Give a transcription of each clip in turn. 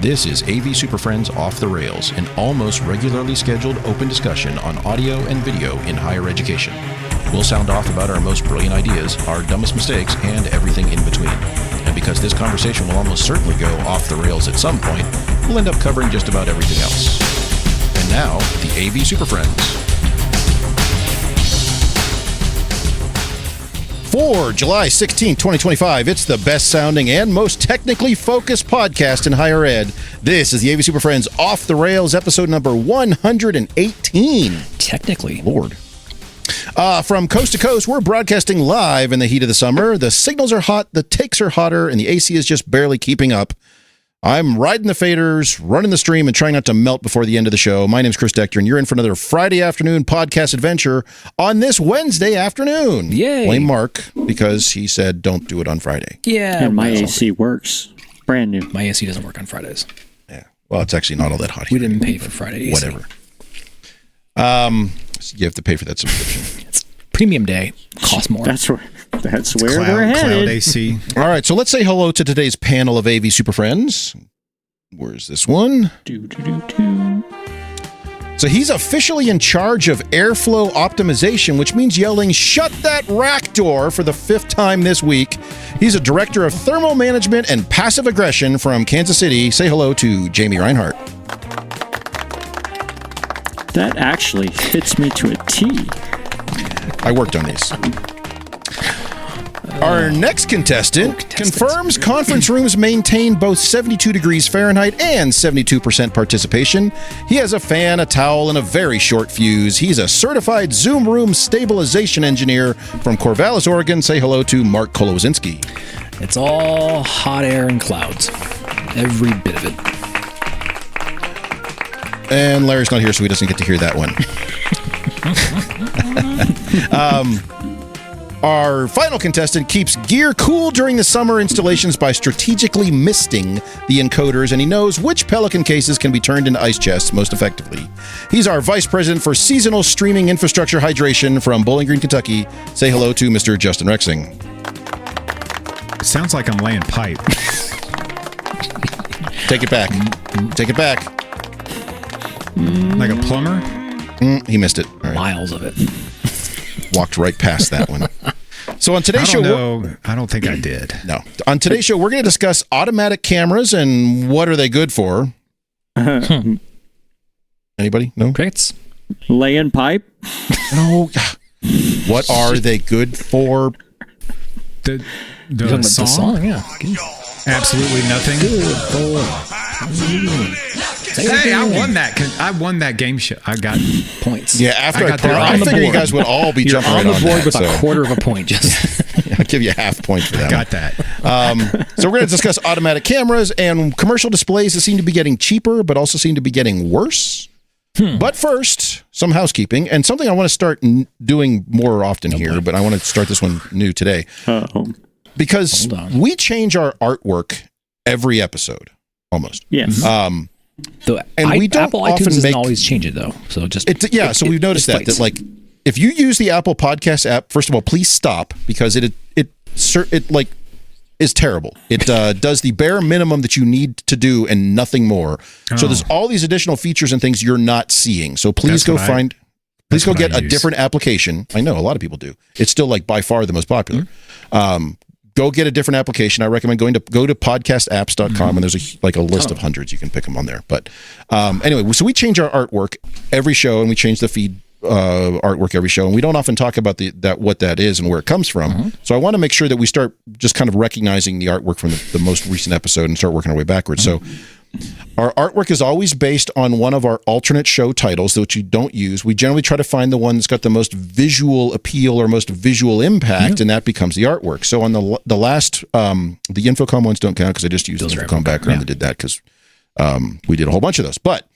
This is AV SuperFriends Off the Rails, an almost regularly scheduled open discussion on audio and video in higher education. We'll sound off about our most brilliant ideas, our dumbest mistakes, and everything in between. And because this conversation will almost certainly go off the rails at some point, we'll end up covering just about everything else. And now, the AV SuperFriends. For July 16, 2025, it's the best sounding and most technically focused podcast in higher ed. This is the AV SuperFriends Off the Rails, episode number 118. Technically. Lord. From coast to coast, we're broadcasting live in the heat of the summer. The signals are hot, the takes are hotter, and the AC is just barely keeping up. I'm riding the faders, running the stream, and trying not to melt before the end of the show. My name's Chris Dector, and you're in for another Friday afternoon podcast adventure on this Wednesday afternoon. Yay. Blame Mark, because he said don't do it on Friday. Yeah. And my AC works. Brand new. My AC doesn't work on Fridays. Yeah. Well, it's actually not all that hot here. We didn't pay for Friday AC. Whatever. So you have to pay for that subscription. It's premium day. Costs more. That's where Cloud, we're headed. Cloud AC. All right, so let's say hello to today's panel of AV Super Friends. Where's this one? So he's officially in charge of airflow optimization, which means yelling, "Shut that rack door," for the 5th time this week. He's a director of thermal management and passive aggression from Kansas City. Say hello to Jamie Reinhardt. That actually fits me to a T. I worked on these. Our next contestant confirms conference rooms maintain both 72 degrees Fahrenheit and 72% participation. He has a fan, a towel, and a very short fuse. He's a certified Zoom room stabilization engineer from Corvallis, Oregon. Say hello to Marc Kolozinski. It's all hot air and clouds. Every bit of it. And Larry's not here, so he doesn't get to hear that one. Our final contestant keeps gear cool during the summer installations by strategically misting the encoders, and he knows which Pelican cases can be turned into ice chests most effectively. He's our vice president for seasonal streaming infrastructure hydration from Bowling Green, Kentucky. Say hello to Mr. Justin Rexing. Sounds like I'm laying pipe. Take it back. Take it back. Like a plumber? He missed it. All right. Miles of it. Walked right past that one. So on today's show, I don't think I did. No. On today's show, we're going to discuss automatic cameras and what are they good for. Anybody? No? Crickets? Laying pipe? No. What are they good for? The The song, yeah. Absolutely nothing. Hey, I won that. I won that game show. I got Points. Yeah, after I on the figured you board. guys would all be You're jumping on right the board that, with so. a quarter of a point. Just I'll give you a half point for that. got that. So we're going to discuss automatic cameras and commercial displays that seem to be getting cheaper, but also seem to be getting worse. But first, some housekeeping and something I want to start doing more often here, but I want to start this one new today. Because we change our artwork every episode, almost. Yes. And we don't Apple often iTunes doesn't make always change it though. So just so we've noticed that like if you use the Apple Podcast app, first of all, please stop because it like is terrible. It does the bare minimum that you need to do and nothing more. So there's all these additional features and things you're not seeing. So please go get a different application. I know a lot of people do. It's still like by far the most popular. Go get a different application. I recommend go to podcastapps.com and there's a list of hundreds. You can pick them on there. But anyway, so we change our artwork every show and we change the feed artwork every show. And we don't often talk about what that is and where it comes from. So I want to make sure that we start just kind of recognizing the artwork from the most recent episode and start working our way backwards. So our artwork is always based on one of our alternate show titles, which you don't use. We generally try to find the one that's got the most visual appeal or most visual impact, and that becomes the artwork. So on the last, the Infocom ones don't count because I just used the Infocom background that did that because we did a whole bunch of those. But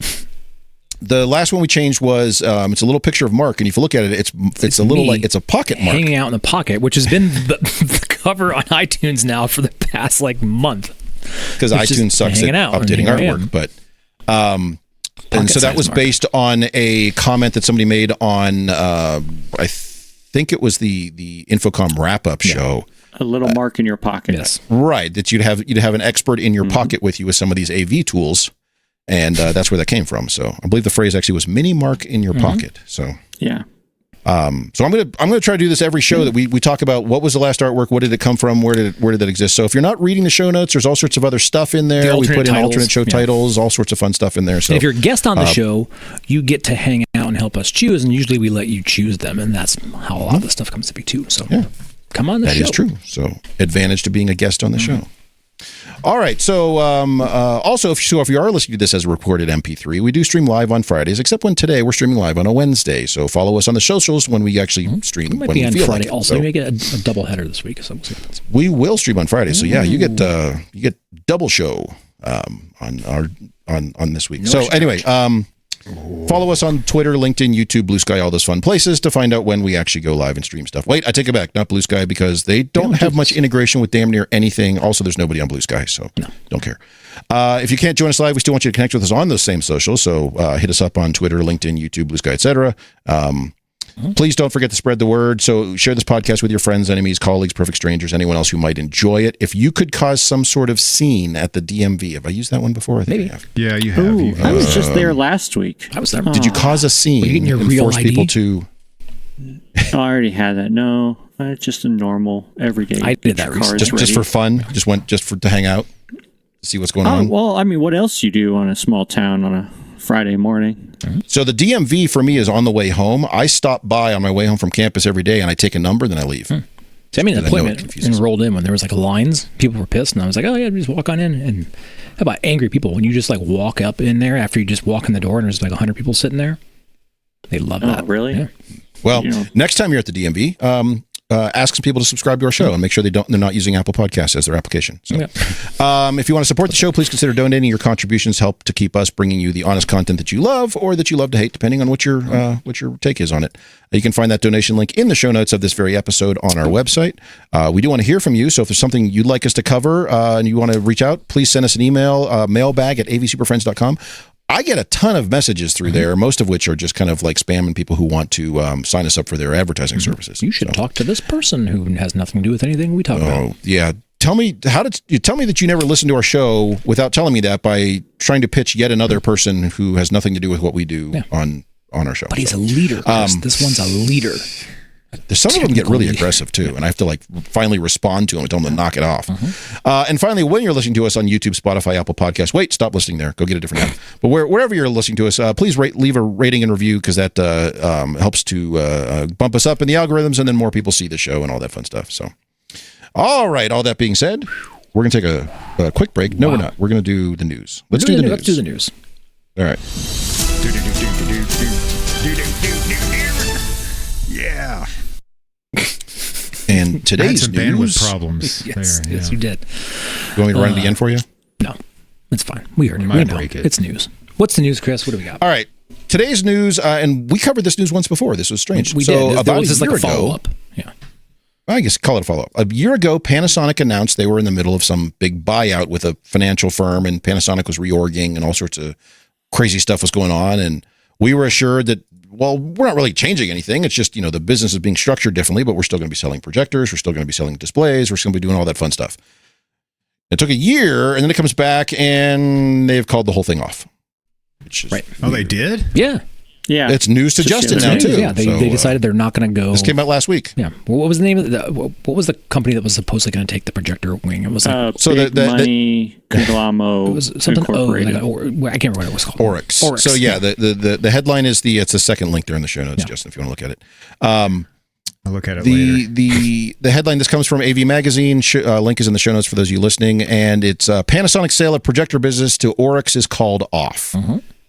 the last one we changed was it's a little picture of Marc, and if you look at it, it's a little like it's a pocket Marc hanging out in the pocket, which has been the cover on iTunes now for the past month. Because iTunes sucks at updating artwork, but and so that was based on a comment that somebody made on I think it was the Infocom wrap-up show A little Marc in your pocket. Yes. Right, that you'd have an expert in your pocket with you with some of these AV tools, and that's where that came from. So I believe the phrase actually was mini Marc in your pocket. So yeah. So I'm gonna try to do this every show that we talk about what was the last artwork, what did it come from, where did that exist. So if you're not reading the show notes, there's all sorts of other stuff in there. We put in alternate show titles, all sorts of fun stuff in there. So and if you're a guest on the show, you get to hang out and help us choose, and usually we let you choose them, and that's how a lot of the stuff comes to be too. So come on the show. That is true. So advantage to being a guest on the show. All right. So also, if you are listening to this as a recorded MP3, we do stream live on Fridays, except when today we're streaming live on a Wednesday. So follow us on the socials when we actually stream. We might be on Friday also. We may get a double header this week. So we will stream on Friday. So yeah, you get double show on this week. So anyway, follow us on Twitter, LinkedIn, YouTube, Blue Sky, all those fun places to find out when we actually go live and stream stuff. Wait, I take it back. Not Blue Sky, because they don't have much integration with damn near anything. Also, there's nobody on Blue Sky, so don't care. If you can't join us live, we still want you to connect with us on those same socials. So hit us up on Twitter, LinkedIn, YouTube, Blue Sky, etc. Please don't forget to spread the word. So share this podcast with your friends, enemies, colleagues, perfect strangers, anyone else who might enjoy it. If you could cause some sort of scene at the DMV, have I used that one before? I think I have. Yeah, you have. Ooh, I was just there last week. I was there. Did you cause a scene and force ID? people to... Oh, I already had that. No, just a normal, everyday. I did that recently. Just for fun? Just to hang out? See what's going on? Well, I mean, what else you do on a small town on a Friday morning? So the DMV for me is on the way home. I stop by on my way home from campus every day, and I take a number, then I leave. So I made an appointment and rolled in when there was like lines. People were pissed, and I was like, oh yeah, just walk on in. And how about angry people? When you just like walk up in there after you just walk in the door and there's like 100 people sitting there, they love that. Really? Yeah. Well, next time you're at the DMV, ask some people to subscribe to our show and make sure they're not using Apple Podcasts as their application. So, if you want to support the show, please consider donating. Your contributions help to keep us bringing you the honest content that you love or that you love to hate, depending on what your take is on it. You can find that donation link in the show notes of this very episode on our website. We do want to hear from you, so if there's something you'd like us to cover and you want to reach out, please send us an email, mailbag@avsuperfriends.com. I get a ton of messages through there, most of which are just kind of like spamming people who want to sign us up for their advertising services. You should talk to this person who has nothing to do with anything we talk about. Oh, yeah. Tell me that you never listened to our show without telling me that by trying to pitch yet another person who has nothing to do with what we do on our show. But he's a leader, Chris. This one's a leader. Some of them get really aggressive too, and I have to like finally respond to them and tell them to knock it off. And finally, when you're listening to us on YouTube, Spotify, Apple Podcasts, stop listening there. Go get a different app. But wherever you're listening to us, please leave a rating and review, because that helps to bump us up in the algorithms, and then more people see the show and all that fun stuff. So, all right. All that being said, we're gonna take a quick break. No, we're not. We're gonna do the news. Let's do the news. Let's do the news. All right. Yeah. And today's some news. bandwidth problems. Yes, there, yes, you did. You want me to run it again for you? No, it's fine. We heard it. We know. It's news. What's the news, Chris? What do we got? All right. Today's news, and we covered this news once before. This was strange. We did. About a year ago, follow-up. Yeah. I guess call it a follow-up. A year ago, Panasonic announced they were in the middle of some big buyout with a financial firm, and Panasonic was reorging, and all sorts of crazy stuff was going on. And we were assured that, well, we're not really changing anything. It's just, the business is being structured differently, but we're still going to be selling projectors. We're still going to be selling displays. We're still going to be doing all that fun stuff. It took a year, and then it comes back, and they've called the whole thing off. Right. Oh, they did? Yeah. Yeah. It's news to Justin now, too. Yeah, they decided they're not going to go. This came out last week. Yeah. What was the name of what was the company that was supposedly going to take the projector wing? It was like, Money Conglomerates. it was something Incorporated. I can't remember what it was called. Oryx. So yeah, the headline is it's the second link there in the show notes, Justin, if you want to look at it. I'll look at it later. The headline, this comes from AV Magazine. Link is in the show notes for those of you listening, and it's Panasonic sale of projector business to Oryx is called off.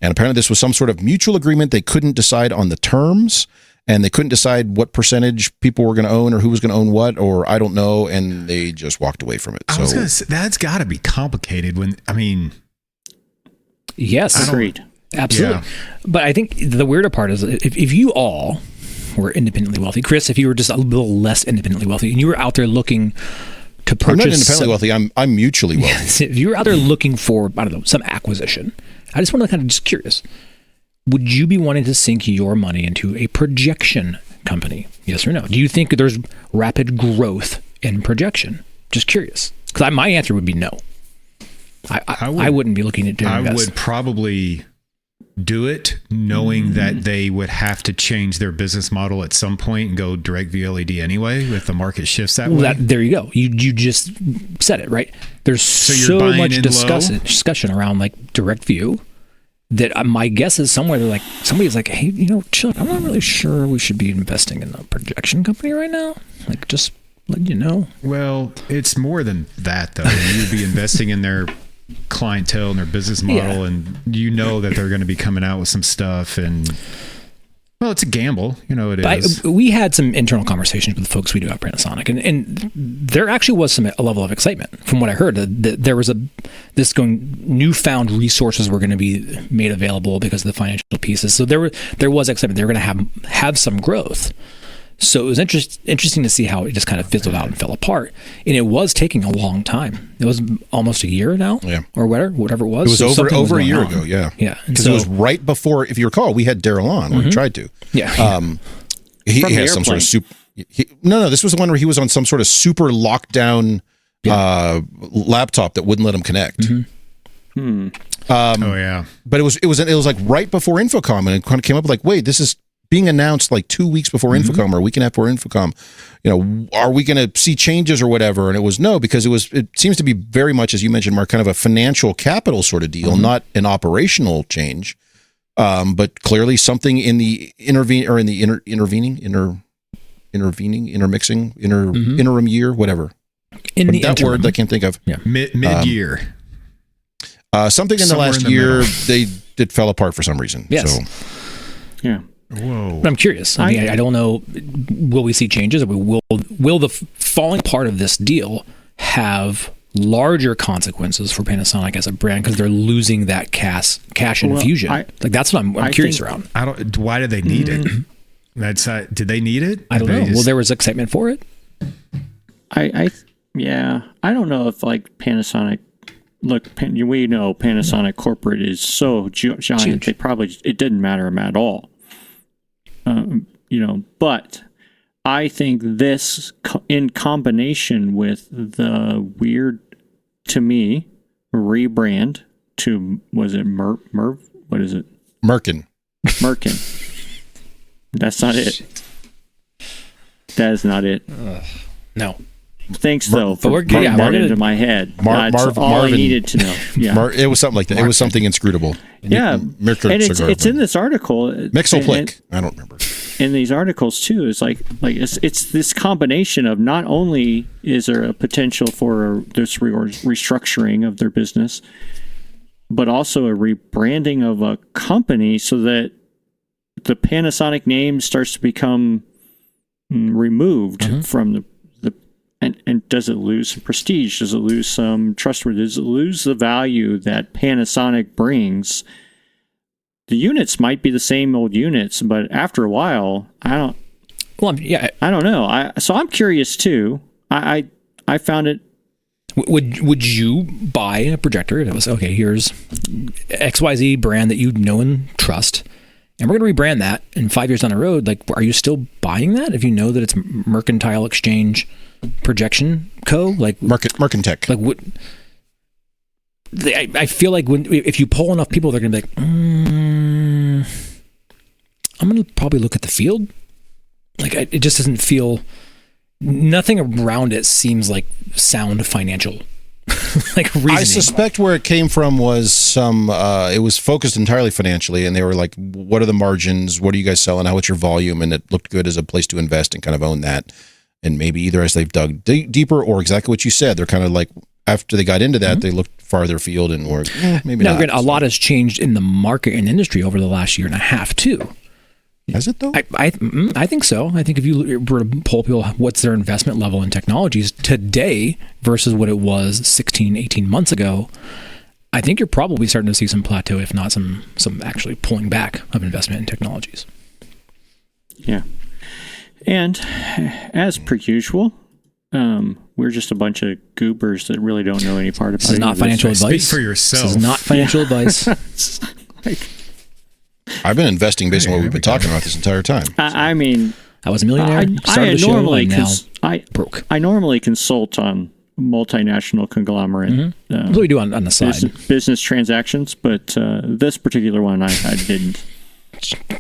And apparently this was some sort of mutual agreement. They couldn't decide on the terms, and they couldn't decide what percentage people were going to own or who was going to own what, or I don't know, and they just walked away from it. I was going to say, that's got to be complicated Yes. Agreed. Absolutely. Yeah. But I think the weirder part is if you all were independently wealthy, Chris, if you were just a little less independently wealthy and you were out there looking to purchase... I'm not independently wealthy. I'm mutually wealthy. Yes, if you were out there looking for, I don't know, some acquisition, I just want to kind of just curious, would you be wanting to sink your money into a projection company? Yes or no? Do you think there's rapid growth in projection? Just curious. Because my answer would be no. I wouldn't be looking to invest. I would probably do it knowing that they would have to change their business model at some point and go direct VLED anyway if the market shifts that way. There you go. You just said it, right? There's so much discussion around like direct view that my guess is somewhere they're like, somebody's like, hey, Chuck, I'm not really sure we should be investing in a projection company right now. Like, just let you know. Well, it's more than that though. You'd be investing in their clientele and their business model, and that they're going to be coming out with some stuff, and well, it's a gamble, it is. We had some internal conversations with the folks we do at Panasonic, and there actually was a level of excitement from what I heard that there was newfound resources were going to be made available because of the financial pieces. So there was excitement. They were going to have some growth. So it was interesting to see how it just kind of fizzled out and fell apart. And it was taking a long time. It was almost a year now, or whatever it was. It was over a year ago, yeah. Because it was right before, if you recall, we had Daryl on when we tried to. Yeah. He has some sort of super... No, this was the one where he was on some sort of super lockdown laptop that wouldn't let him connect. But it was like right before Infocom, and it kind of came up like, wait, this is being announced like 2 weeks before Infocom or a week and a half before Infocom. Are we going to see changes or whatever? And it was no, because it seems to be very much, as you mentioned, Mark, kind of a financial capital sort of deal, not an operational change. But clearly something in the intermixing, interim year, whatever. Word I can't think of. Yeah. Mid-year. Something in the last year, it fell apart for some reason. Yes. So. Yeah. Whoa. But I'm curious. I don't know. Will we see changes? Or will the falling part of this deal have larger consequences for Panasonic as a brand because they're losing that cash infusion? That's what I'm curious around. Why do they need it? Did they need it? I don't know. Well, there was excitement for it. I don't know if like Panasonic. Look, we know Panasonic corporate is so giant. Huge. It didn't matter them at all. But I think this in combination with the weird, to me, rebrand to, was it Merv? What is it? Merkin. That's not it. That is not it. No. Thanks, though, for putting that into my head. That's all I needed to know. Yeah. It was something like that. It was something inscrutable. Yeah, and it's in this article. Mixoplick. I don't remember. In these articles, too, is like it's this combination of not only is there a potential for this restructuring of their business, but also a rebranding of a company so that the Panasonic name starts to become removed from the and does it lose some prestige? Does it lose some trustworthiness? Does it lose the value that Panasonic brings? The units might be the same old units, but after a while, I don't know. So I'm curious too. I found it. Would you buy a projector that was okay? Here's XYZ brand that you know and trust, and we're going to rebrand that. And 5 years down the road, like, are you still buying that if you know that it's Mercantile Exchange Projection Co? Like Mercantech. Like what? I feel like if you poll enough people, they're going to be like, I'm going to probably look at the field. Like it just doesn't feel. Nothing around it seems like sound financial. Like reasoning. I suspect where it came from was it was focused entirely financially, and they were like, what are the margins? What are you guys selling? How much your volume? And it looked good as a place to invest and kind of own that. And maybe either as they've dug deeper or exactly what you said, they're kind of like, after they got into that, they looked farther afield and were maybe not. Now, a lot has changed in the market and industry over the last year and a half, too. Has it, though? I think so. I think if you were to poll people, what's their investment level in technologies today versus what it was 16, 18 months ago, I think you're probably starting to see some plateau, if not some actually pulling back of investment in technologies. Yeah. And as per usual, we're just a bunch of goobers that really don't know any part about it. This is not financial advice. Speak for yourself. This is not financial advice. I've been investing based on what we've been talking about this entire time. I mean, I was a millionaire. Started the show, and now broke. I normally consult on multinational conglomerate. That's what we do on the side. Business transactions, but this particular one I didn't.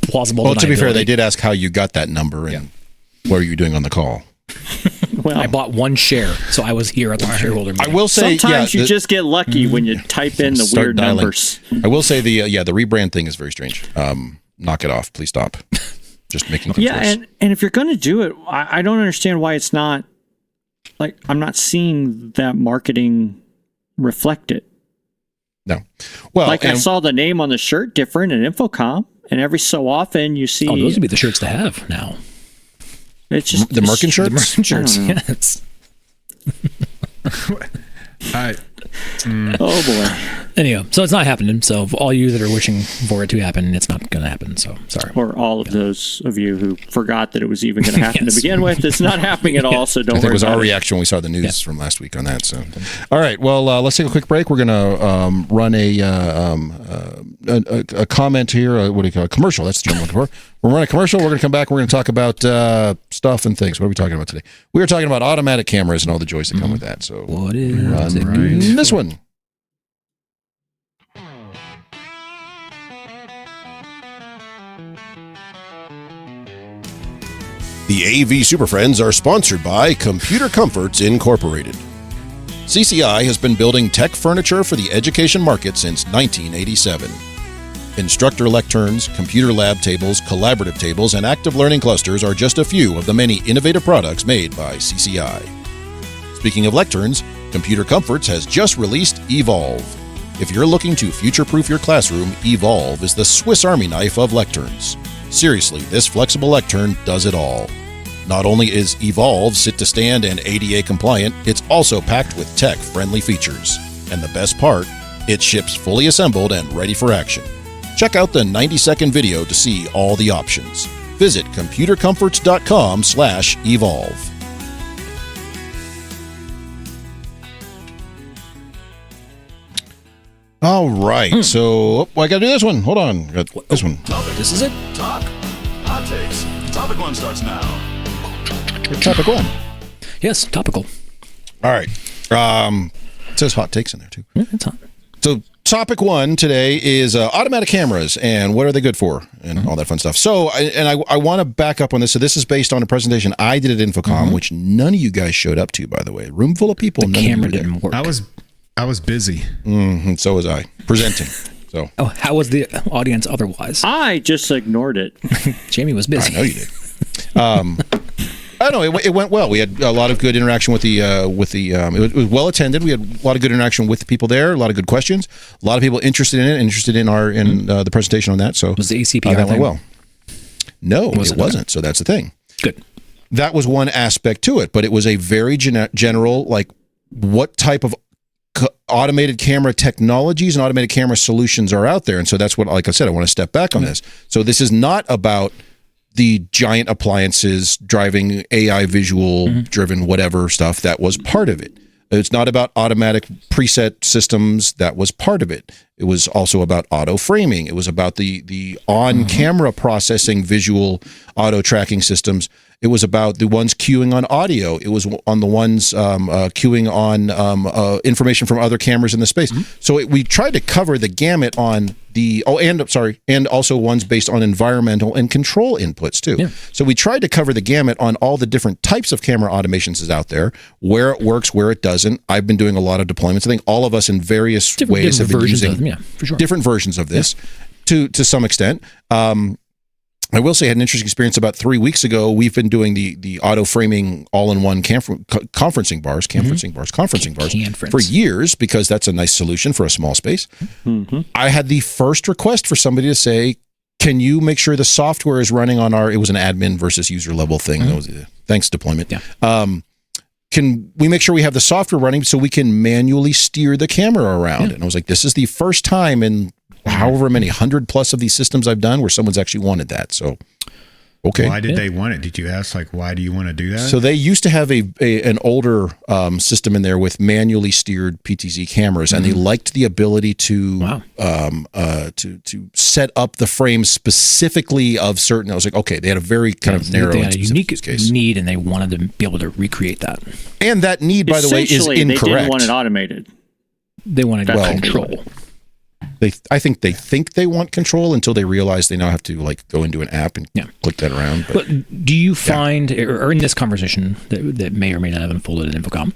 Plausible. Well, to be fair, they did ask how you got that number and what were you doing on the call. Well, I bought one share, so I was here at the shareholder meeting. I will say, sometimes you just get lucky when you type in the weird numbers. I will say the rebrand thing is very strange. Knock it off, please stop. Just making things worse. and if you're going to do it, I don't understand why it's not like I'm not seeing that marketing reflected. No, well, I saw the name on the shirt different in Infocom, and every so often you see. Oh, those would be the shirts to have now. It's just the Merkin shirts. The Merkin shirts, yes. Oh boy. Anyhow, so it's not happening. So all you that are wishing for it to happen, it's not going to happen. So sorry. Or all of those of you who forgot that it was even going to happen to begin with. It's not happening at all. So don't worry. I think it was our reaction when we saw the news from last week on that. So, all right. Well, let's take a quick break. We're going to run a comment here. What do you call it? A commercial? That's the term I'm looking for. We're running a commercial. We're going to come back. We're going to talk about stuff and things. What are we talking about today? We are talking about automatic cameras and all the joys that come with that. So what is this one? The AV SuperFriends are sponsored by Computer Comforts Incorporated. CCI has been building tech furniture for the education market since 1987. Instructor lecterns, computer lab tables, collaborative tables, and active learning clusters are just a few of the many innovative products made by CCI. Speaking of lecterns, Computer Comforts has just released Evolve. If you're looking to future-proof your classroom, Evolve is the Swiss Army knife of lecterns. Seriously, this flexible lectern does it all. Not only is Evolve sit-to-stand and ADA compliant, it's also packed with tech-friendly features. And the best part, it ships fully assembled and ready for action. Check out the 90-second video to see all the options. Visit computercomforts.com/evolve. All right, so I got to do this one. Hold on, got this one. This is it. Talk. Hot takes. Topic 1 starts now. Topic 1. Yes, topical. All right. It says hot takes in there too. Yeah, it's hot. So topic 1 today is automatic cameras and what are they good for and all that fun stuff. So I want to back up on this. So this is based on a presentation I did at Infocom, which none of you guys showed up to, by the way. Room full of people. The camera didn't work. I was busy. So was I presenting. So how was the audience otherwise? I just ignored it. Jamie was busy. I know you did. I don't know. It went well. We had a lot of good interaction with the. It was well attended. We had a lot of good interaction with the people there. A lot of good questions. A lot of people interested in it. Interested in the presentation on that. So was the ACPR that went thing? well? No, it wasn't. So that's the thing. Good. That was one aspect to it, but it was a very general, like what type of automated camera technologies and automated camera solutions are out there. And so that's what, like I said, I want to step back on this. So this is not about the giant appliances driving AI visual driven whatever stuff. That was part of it. It's not about automatic preset systems. That was part of it. It was also about auto framing. It was about the on-camera processing visual auto tracking systems. It was about the ones queuing on audio. It was on the ones queuing on information from other cameras in the space. So we tried to cover the gamut on the and also ones based on environmental and control inputs too. Yeah. So we tried to cover the gamut on all the different types of camera automations is out there, where it works, where it doesn't. I've been doing a lot of deployments. I think all of us in various ways have been using different versions of this to some extent. I will say I had an interesting experience about 3 weeks ago. We've been doing the auto framing all-in-one conferencing bars for years because that's a nice solution for a small space. I had the first request for somebody to say, can you make sure the software is running on it was an admin versus user level thing. That was, thanks deployment. Yeah. Can we make sure we have the software running so we can manually steer the camera around? And I was like, this is the first time in however many 100+ of these systems I've done where someone's actually wanted that. So Okay. Why did they want it? Did you ask, like, why do you want to do that? So they used to have an older system in there with manually steered PTZ cameras, and they liked the ability to set up the frame specifically of certain. I was like, okay, they had a very kind of narrow, they had a unique need, and they wanted to be able to recreate that. And that need, by the way, is incorrect. They didn't want it automated. They wanted control. I think they want control until they realize they now have to like go into an app and click that around. But do you find, or in this conversation that may or may not have unfolded in Infocom,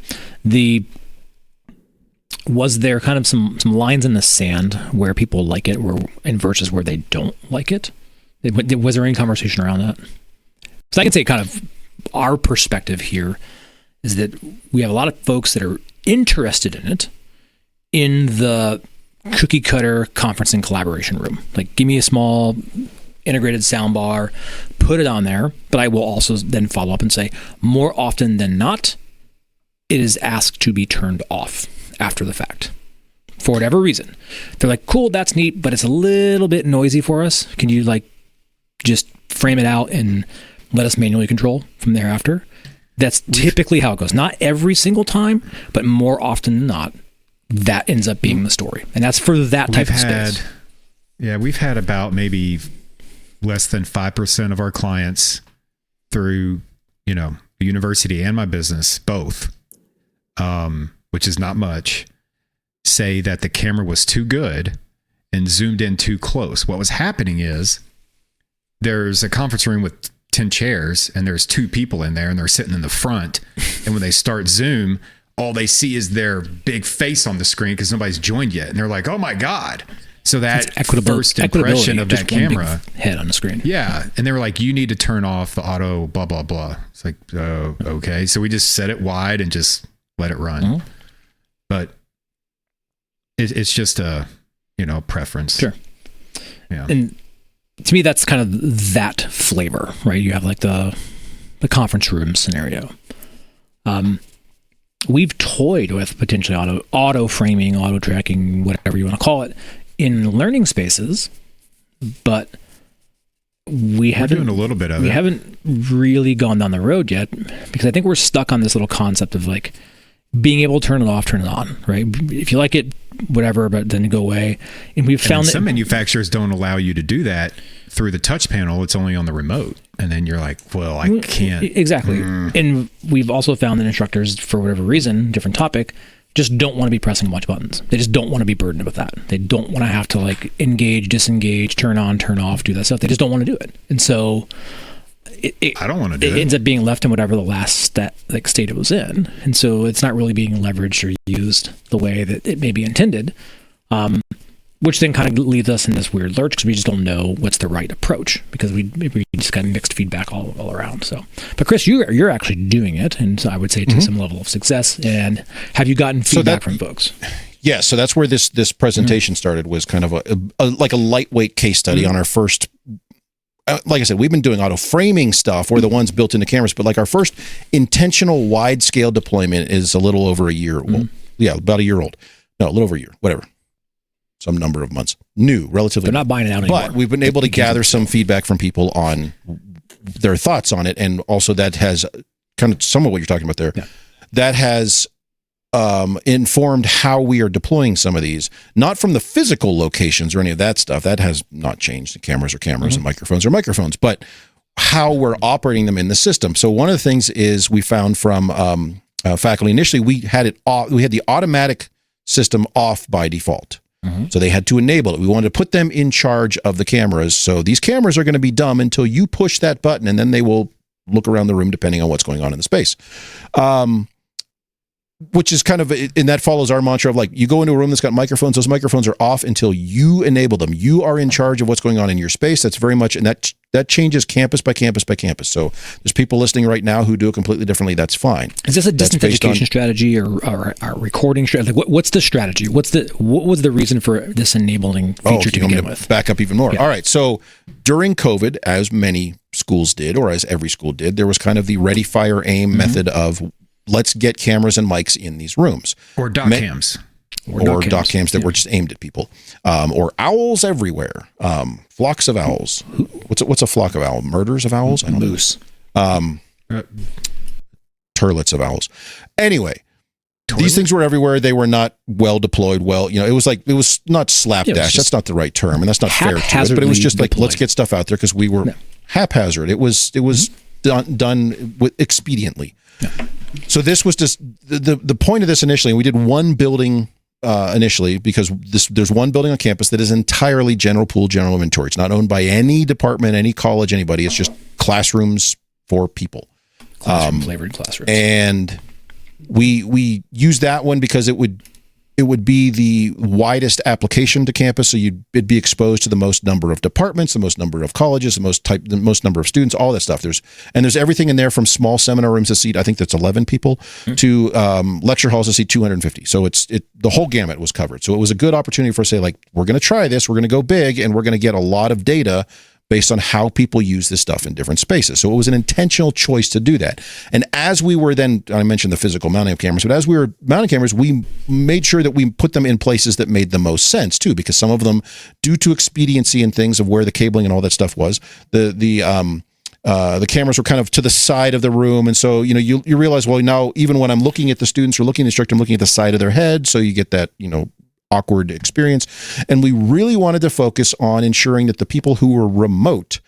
was there kind of some lines in the sand where people like it, and versus where they don't like it? Was there any conversation around that? So I can say kind of our perspective here is that we have a lot of folks that are interested in it in the cookie cutter conference and collaboration room. Like, give me a small integrated sound bar, put it on there, but I will also then follow up and say, more often than not, it is asked to be turned off after the fact. For whatever reason. They're like, cool, that's neat, but it's a little bit noisy for us. Can you like just frame it out and let us manually control from thereafter? That's typically how it goes. Not every single time, but more often than not, that ends up being the story. And that's for that type of space. Yeah, we've had about maybe less than 5% of our clients through, the university and my business, both, which is not much, say that the camera was too good and zoomed in too close. What was happening is there's a conference room with 10 chairs and there's 2 people in there and they're sitting in the front. And when they start Zoom, all they see is their big face on the screen because nobody's joined yet. And they're like, oh my God. So that first impression of that camera. Head on the screen. Yeah. And they were like, you need to turn off the auto blah, blah, blah. It's like, oh, okay. So we just set it wide and just let it run. Mm-hmm. But it's just a, preference. Sure. Yeah. And to me, that's kind of that flavor, right? You have like the conference room scenario. We've toyed with potentially auto framing, auto tracking, whatever you want to call it, in learning spaces, but we're doing a little bit of it. We haven't really gone down the road yet because I think we're stuck on this little concept of like being able to turn it off, turn it on, right? If you like it, whatever, but then go away. And we've found that some manufacturers don't allow you to do that through the touch panel. It's only on the remote. And then you're like, well, I can't. Exactly. And we've also found that instructors, for whatever reason, different topic, just don't want to be pressing a bunch of buttons. They just don't want to be burdened with that. They don't want to have to like engage, disengage, turn on, turn off, do that stuff. They just don't want to do it. And so I don't want to do it. It ends up being left in whatever the last state it was in. And so it's not really being leveraged or used the way that it may be intended. Which then kind of leaves us in this weird lurch because we just don't know what's the right approach because we just got mixed feedback all around. So, but Chris, you're actually doing it, and so I would say to some level of success. And have you gotten feedback from folks? Yeah, so that's where this presentation started. Was kind of a lightweight case study on our first. Like I said, we've been doing auto framing stuff or the ones built into cameras, but like our first intentional wide scale deployment is a little over a year. Well, yeah, about a year old. No, a little over a year, whatever. Some number of months. New, relatively. They're not buying it out anymore. But we've been able to gather some feedback from people on their thoughts on it. And also that has kind of some of what you're talking about there. Yeah. That has informed how we are deploying some of these, not from the physical locations or any of that stuff. That has not changed. The cameras are cameras and microphones are microphones, but how we're operating them in the system. So one of the things is we found from faculty initially, we had the automatic system off by default. So they had to enable it. We wanted to put them in charge of the cameras. So these cameras are going to be dumb until you push that button, and then they will look around the room depending on what's going on in the space. Which is kind of, and that follows our mantra of like, you go into a room that's got microphones, those microphones are off until you enable them. You are in charge of what's going on in your space. That's very much, and that changes campus by campus by campus. So there's people listening right now who do it completely differently. That's fine. Is this a distance education strategy or a recording strategy? Like what's the strategy? What was the reason for this enabling feature to begin with? Back up even more. Yeah. All right. So during COVID, as many schools did, or as every school did, there was kind of the ready, fire, aim method of let's get cameras and mics in these rooms. Or doc cams. or dock cams that were just aimed at people, or owls everywhere, flocks of owls. What's a flock of owls? Murders of owls? I don't Moose. Turlets of owls. Anyway, these things were everywhere. They were not well deployed. Well, it was not slapdash. That's not the right term, and that's not fair to it. But it was just like, let's get stuff out there because we were haphazard. It was done with expediently. Yeah. So this was just the point of this initially. We did one building initially because there's one building on campus that is entirely general pool, general inventory. It's not owned by any department, any college, anybody. It's just classrooms for people. Flavored classrooms. And we used that one because it would be the widest application to campus, so it'd be exposed to the most number of departments, the most number of colleges, the most number of students, all that stuff. There's everything in there from small seminar rooms to seat, I think that's 11 people, to lecture halls to seat 250. So the whole gamut was covered. So it was a good opportunity for us to say, like, we're going to try this, we're going to go big, and we're going to get a lot of data based on how people use this stuff in different spaces. So it was an intentional choice to do that. And as we were then, I mentioned the physical mounting of cameras, but as we were mounting cameras, we made sure that we put them in places that made the most sense too, because some of them, due to expediency and things of where the cabling and all that stuff was, the cameras were kind of to the side of the room. And so, you realize, well, now even when I'm looking at the students or looking at the instructor, I'm looking at the side of their head. So you get that, awkward experience. And we really wanted to focus on ensuring that the people who were remote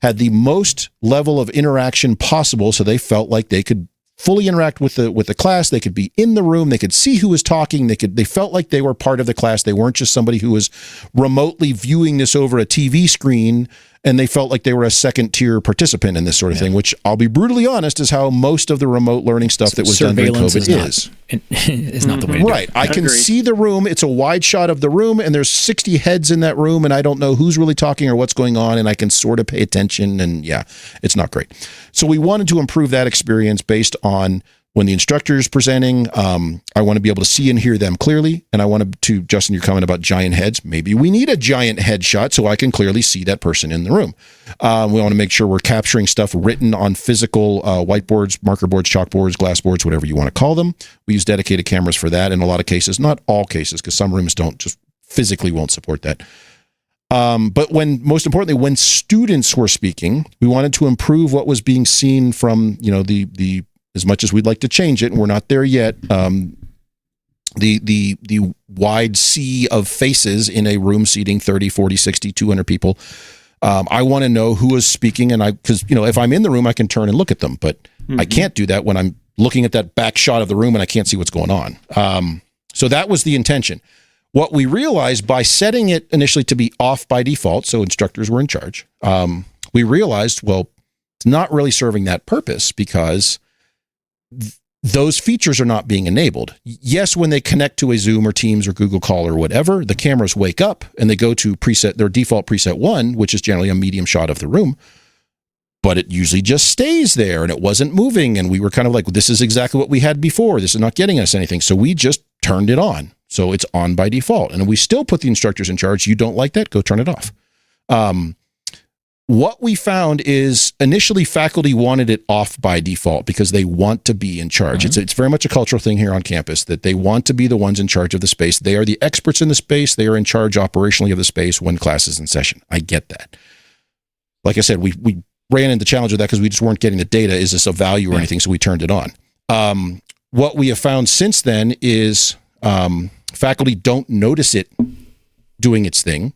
had the most level of interaction possible, so they felt like they could fully interact with the class. They could be in the room. They could see who was talking. They felt like they were part of the class. They weren't just somebody who was remotely viewing this over a TV screen, and they felt like they were a second-tier participant in this sort of thing, which I'll be brutally honest is how most of the remote learning stuff that was done during COVID is not the way to do it. Right. I can see the room. It's a wide shot of the room, and there's 60 heads in that room, and I don't know who's really talking or what's going on, and I can sort of pay attention, and it's not great. So we wanted to improve that experience based on when the instructor is presenting. I want to be able to see and hear them clearly. And I wanted to, Justin, your comment about giant heads, maybe we need a giant headshot so I can clearly see that person in the room. We want to make sure we're capturing stuff written on physical whiteboards, marker boards, chalkboards, glass boards, whatever you want to call them. We use dedicated cameras for that in a lot of cases, not all cases, because some rooms physically won't support that. But most importantly, when students were speaking, we wanted to improve what was being seen from, the as much as we'd like to change it, and we're not there yet, the wide sea of faces in a room seating 30, 40, 60, 200 people. I want to know who is speaking, and because if I'm in the room, I can turn and look at them, but I can't do that when I'm looking at that back shot of the room and I can't see what's going on. So that was the intention. What we realized by setting it initially to be off by default, so instructors were in charge, we realized, well, it's not really serving that purpose because those features are not being enabled. Yes, when they connect to a Zoom or Teams or Google Call or whatever, the cameras wake up and they go to their default preset 1, which is generally a medium shot of the room, but it usually just stays there and it wasn't moving. And we were kind of like, this is exactly what we had before. This is not getting us anything. So we just turned it on. So it's on by default. And we still put the instructors in charge. You don't like that? Go turn it off. What we found is initially faculty wanted it off by default because they want to be in charge. It's very much a cultural thing here on campus that they want to be the ones in charge of the space. They are the experts in the space. They are in charge operationally of the space when class is in session. I get that. Like I said, we ran into the challenge of that because we just weren't getting the data. Is this of value or anything? So we turned it on. What we have found since then is faculty don't notice it doing its thing.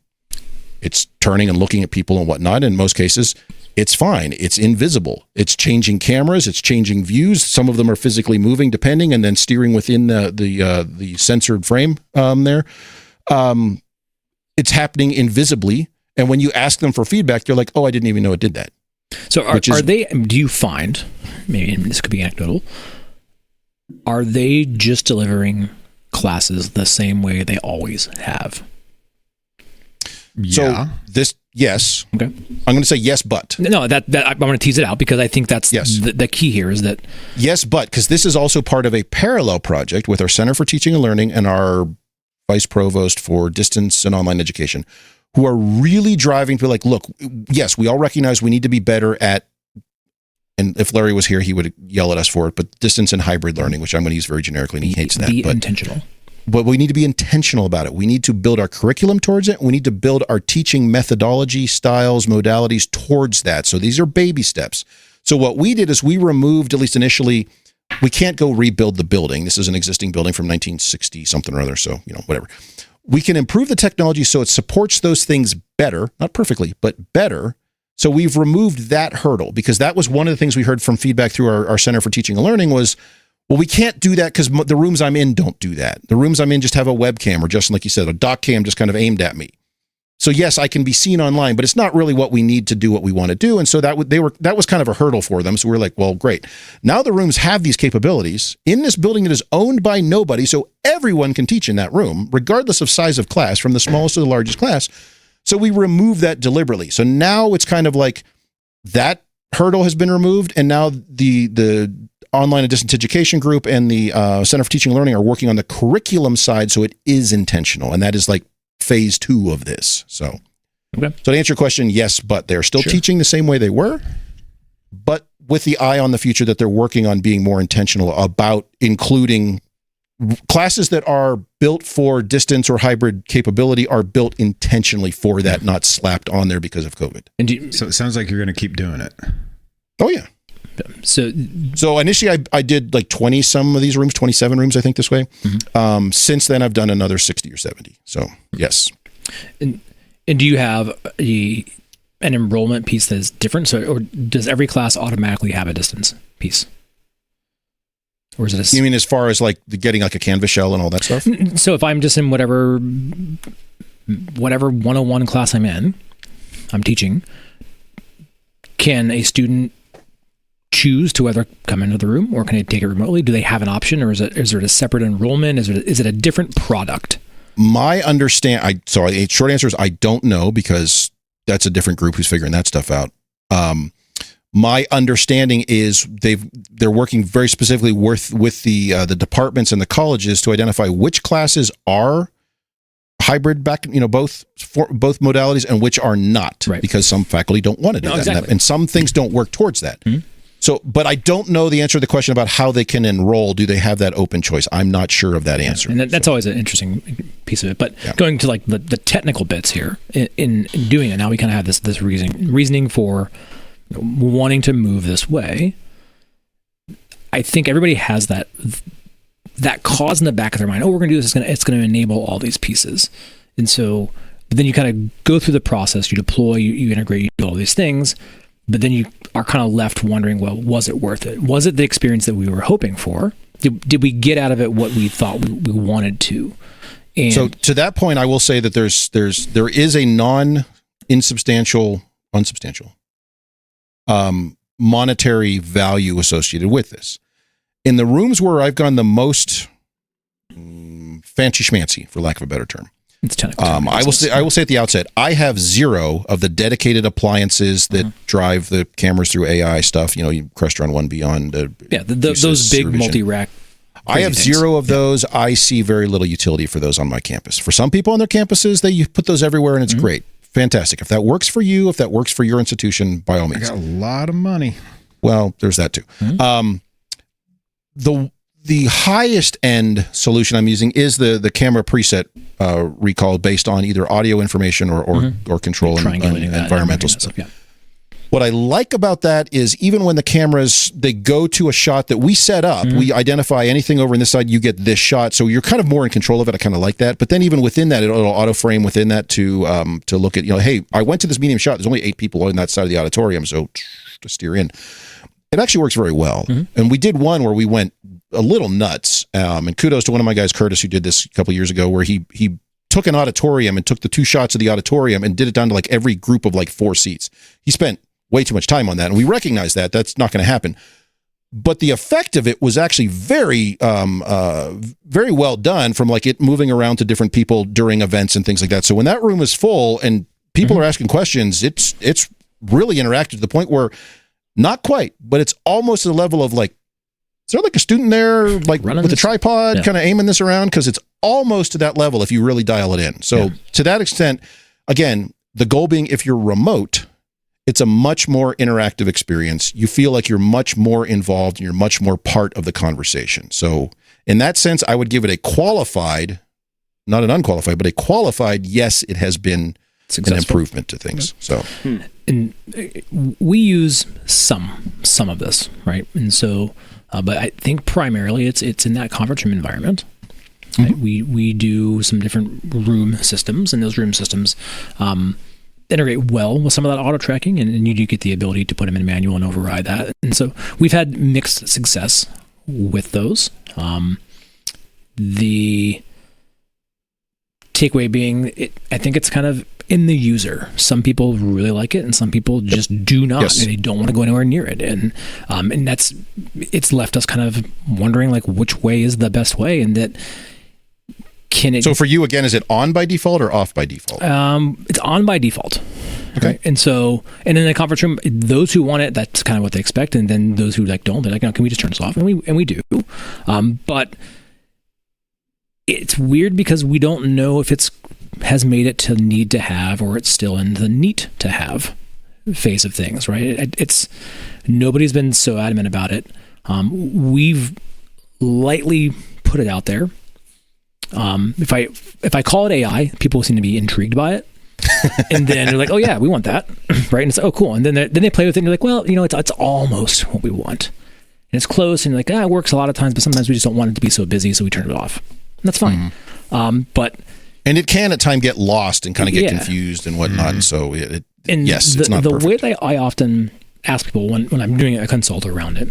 It's turning and looking at people and whatnot. In most cases, it's fine. It's invisible. It's changing cameras. It's changing views. Some of them are physically moving, depending, and then steering within the censored frame there. It's happening invisibly. And when you ask them for feedback, they're like, "Oh, I didn't even know it did that." So do you find, maybe this could be anecdotal, are they just delivering classes the same way they always have? Yeah. So yes. Okay. I'm going to say yes, but. No, that I want to tease it out because I think that's the key here is that. Yes, but, because this is also part of a parallel project with our Center for Teaching and Learning and our Vice Provost for Distance and Online Education, who are really driving to like, look, yes, we all recognize we need to be better at, and if Larry was here, he would yell at us for it, but distance and hybrid learning, which I'm going to use very generically, and he hates that. Be intentional. But we need to be intentional about it. We need to build our curriculum towards it. We need to build our teaching methodology, styles, modalities towards that. So these are baby steps. So what we did is we removed, at least initially, we can't go rebuild the building. This is an existing building from 1960 something or other. So, whatever. We can improve the technology so it supports those things better, not perfectly, but better. So we've removed that hurdle, because that was one of the things we heard from feedback through our Center for Teaching and Learning was, well, we can't do that because the rooms I'm in don't do that. The rooms I'm in just have a webcam, or just like you said, a dock cam just kind of aimed at me. So yes, I can be seen online, but it's not really what we need to do what we want to do. And so that was kind of a hurdle for them. So we're like, well, great. Now the rooms have these capabilities in this building that is owned by nobody, so everyone can teach in that room, regardless of size of class, from the smallest to the largest class. So we remove that deliberately. So now it's kind of like that hurdle has been removed, and now the online and distance education group and the Center for Teaching and Learning are working on the curriculum side, so it is intentional, and that is like phase 2 of this. So to answer your question, yes, but they're still teaching the same way they were, but with the eye on the future that they're working on being more intentional about including classes that are built for distance or hybrid capability are built intentionally for that, not slapped on there because of COVID. So it sounds like you're going to keep doing it. Oh, yeah. So initially I did like 20 some of these rooms, 27 rooms, I think, this way. Mm-hmm. Since then I've done another 60 or 70. So yes. And do you have an enrollment piece that is different? So, or does every class automatically have a distance piece? Or is it you mean as far as like getting like a Canvas shell and all that stuff? So if I'm just in whatever 101 class I'm teaching, can a student choose to whether come into the room, or can they take it remotely? Do they have an option, or is there a separate enrollment? Is it a different product? My short answer is I don't know, because that's a different group who's figuring that stuff out. My understanding is they're working very specifically with the departments and the colleges to identify which classes are hybrid both modalities and which are not, right, because some faculty don't want to do that, exactly, and some things don't work towards that. Mm-hmm. So, but I don't know the answer to the question about how they can enroll. Do they have that open choice? I'm not sure of that answer. And that's always an interesting piece of it. But going to like the technical bits here in doing it, now we kind of have this reasoning for wanting to move this way. I think everybody has that cause in the back of their mind. Oh, we're going to do this. It's going to enable all these pieces. And so then you kind of go through the process. You deploy, you integrate, you do all these things. But then you are kind of left wondering, well, was it worth it? Was it the experience that we were hoping for? Did we get out of it what we thought we wanted to? And so to that point, I will say that there is a unsubstantial monetary value associated with this. In the rooms where I've gone the most fancy schmancy, for lack of a better term, it's technical. I will say at the outset, I have 0 of the dedicated appliances that drive the cameras through AI stuff. Crestron One Beyond. Those big multi-rack. I have 0 of those. I see very little utility for those on my campus. For some people on their campuses, they put those everywhere, and it's great, fantastic. If that works for you, if that works for your institution, by all means. I got a lot of money. Well, there's that too. The highest end solution I'm using is the camera preset recall based on either audio information or control and environmental stuff. Yeah. What I like about that is even when the cameras, they go to a shot that we set up, we identify anything over on this side, you get this shot. So you're kind of more in control of it. I kind of like that. But then even within that, it'll auto frame within that to look at, hey, I went to this medium shot. There's only 8 people on that side of the auditorium. So to steer in. It actually works very well. And we did one where we went a little nuts. And kudos to one of my guys, Curtis, who did this a couple years ago, where he took an auditorium and took the 2 shots of the auditorium and did it down to like every group of like 4 seats. He spent way too much time on that. And we recognize that. That's not going to happen. But the effect of it was actually very, very well done, from like it moving around to different people during events and things like that. So when that room is full and people are asking questions, it's really interactive to the point where, not quite, but it's almost to the level of like, is there like a student there, like running with a tripod, kind of aiming this around? Because it's almost to that level if you really dial it in. So to that extent, again, the goal being, if you're remote, it's a much more interactive experience. You feel like you're much more involved and you're much more part of the conversation. So in that sense, I would give it a qualified, not an unqualified, but a qualified, yes, it has been an improvement to things. So, and we use some of this, right? And so, but I think primarily it's in that conference room environment. Right? We do some different room systems, and those room systems integrate well with some of that auto tracking, and you do get the ability to put them in manual and override that. And so we've had mixed success with those. The takeaway being, I think it's kind of in the user. Some people really like it, and some people just do not. Yes. They don't want to go anywhere near it, and it's left us kind of wondering like which way is the best way, and that can it. So for you again, is it on by default or off by default? It's on by default. Okay. Right? And so, and in the conference room, those who want it, that's kind of what they expect, and then those who like don't, they're like, no, can we just turn this off? And we do. But it's weird because we don't know if it's has made it to need to have, or it's still in the need to have phase of things, right? It's nobody's been so adamant about it. We've lightly put it out there. If I call it AI, people seem to be intrigued by it, and then they're like, "Oh yeah, we want that," right? And it's oh cool, and then they play with it, and you're like, "Well, it's almost what we want, and it's close," and you're like, it works a lot of times, but sometimes we just don't want it to be so busy, so we turn it off. And that's fine, and it can at times get lost and kind of get confused and whatnot. And so it's not the perfect. way that I often ask people when I'm doing a consult around it,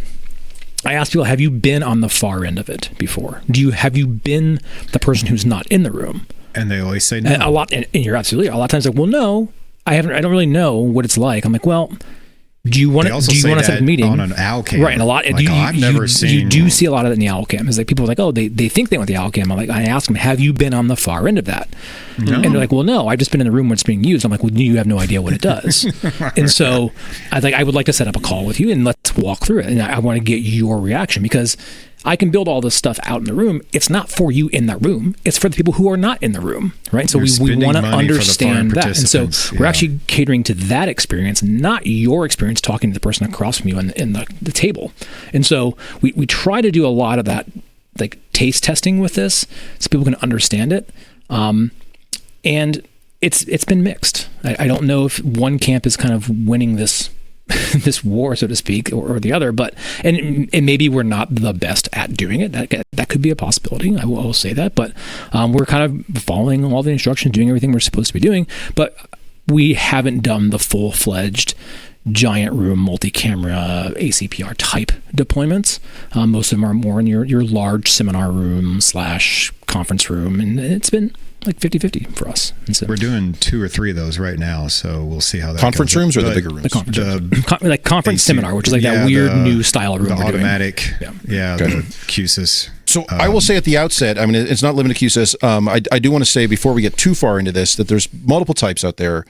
I ask people, have you been on the far end of it before? Have you been the person who's not in the room? And they always say no. And a lot, and you're absolutely, a lot of times like, well, no, I haven't. I don't really know what it's like. I'm like, well, do you want to set up a meeting on an owl cam? Right, and a lot. Like, I've never seen. You do see a lot of it in the owl cam. It's like people are like, oh, they think they want the owl cam. I'm like, I ask them, have you been on the far end of that? No. And they're like, well, no, I've just been in the room where it's being used. I'm like, well, you have no idea what it does. And so I would like to set up a call with you and let's walk through it. And I want to get your reaction, because I can build all this stuff out in the room. It's not for you in the room. It's for the people who are not in the room, right? So we want to understand that. And so we're actually catering to that experience, not your experience talking to the person across from you in the table. And so we try to do a lot of that, like taste testing with this, so people can understand it. And it's been mixed. I don't know if one camp is kind of winning this this war, so to speak, or the other, but and maybe we're not the best at doing it. That could be a possibility. I will say that, but we're kind of following all the instructions, doing everything we're supposed to be doing, but we haven't done the full-fledged giant room multi-camera ACPR type deployments. Most of them are more in your large seminar room / conference room, and it's been like 50-50 for us. And so we're doing 2 or 3 of those right now, so we'll see how that conference goes. rooms or the bigger rooms? The conference rooms. Like conference seminar, which is like that weird new style room. The we're automatic, doing. the QSYS. So I will say at the outset, I mean, it's not limited to QSYS. I do want to say before we get too far into this that there's multiple types out there.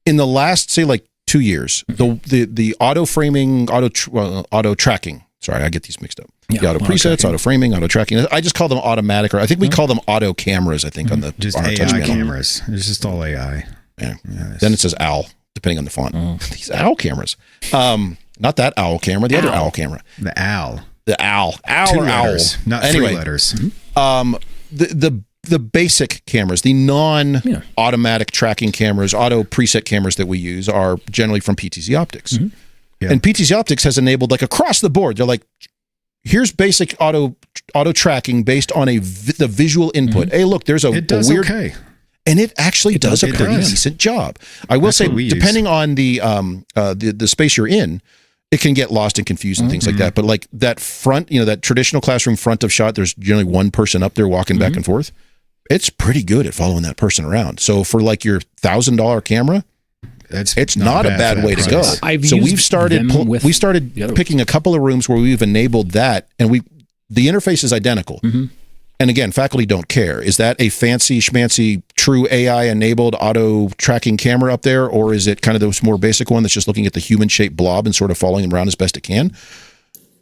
In the last, say, like 2 years, the auto framing, auto tracking. Sorry, I get these mixed up. Yeah, the auto presets, auto framing, auto tracking. I just call them automatic, or I think we call them auto cameras. I think on the just on AI touch panel. cameras. It's just all AI. Yeah. Then it says OWL, depending on the font. These OWL cameras. Not that OWL camera. The other OWL camera. The OWL. The OWL. OWL 2 or letters, OWL. not Anyway, 3 letters. The basic cameras, the non-automatic tracking cameras, auto preset cameras that we use are generally from PTZ Optics. Yeah. And PTZ Optics has enabled, like, across the board, they're like, here's basic auto tracking based on the visual input. Hey, look, there's it does weird, okay. and it actually does a pretty decent job. I will say, depending on the space you're in, it can get lost and confused and things like that. But like that front, that traditional classroom front of shot, there's generally one person up there walking back and forth. It's pretty good at following that person around. So for like your $1,000 camera, it's not a bad way to go. So we've started picking a couple of rooms where we've enabled that, and the interface is identical. And again, faculty don't care. Is that a fancy schmancy true AI enabled auto tracking camera up there, or is it kind of this more basic one that's just looking at the human shaped blob and sort of following around as best it can?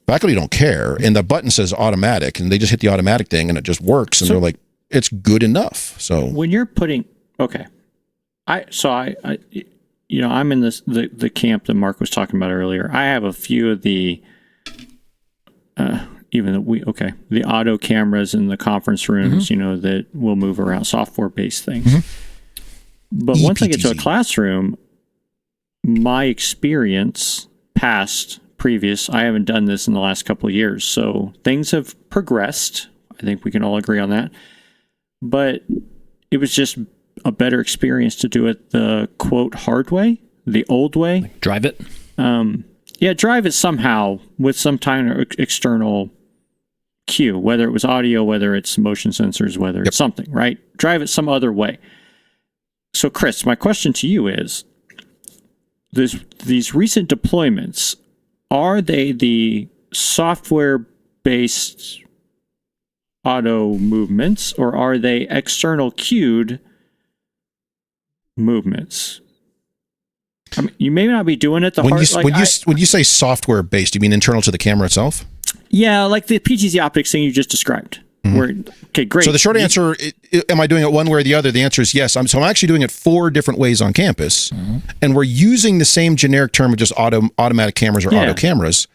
Faculty don't care, and the button says automatic, and they just hit the automatic thing, and it just works, and they're like, it's good enough. So when you're putting, I'm in the camp that Marc was talking about earlier. I have a few of the even the auto cameras in the conference rooms, that will move around, software-based things. But once I get to a classroom, my experience, previous, I haven't done this in the last couple of years, so things have progressed. I think we can all agree on that. But it was just a better experience to do it the quote hard way, the old way. Like drive it? Drive it somehow with some kind of external cue, whether it was audio, whether it's motion sensors, whether it's something, right? Drive it some other way. So, Chris, my question to you is, these recent deployments, are they the software-based auto movements, or are they external cued movements? I mean, you may not be doing it when you say software based, you mean internal to the camera itself? Yeah, like the PTZ optics thing you just described. Okay, great. So the short answer, am I doing it one way or the other? The answer is yes. I'm actually doing it 4 different ways on campus, and we're using the same generic term of just automatic cameras or auto cameras,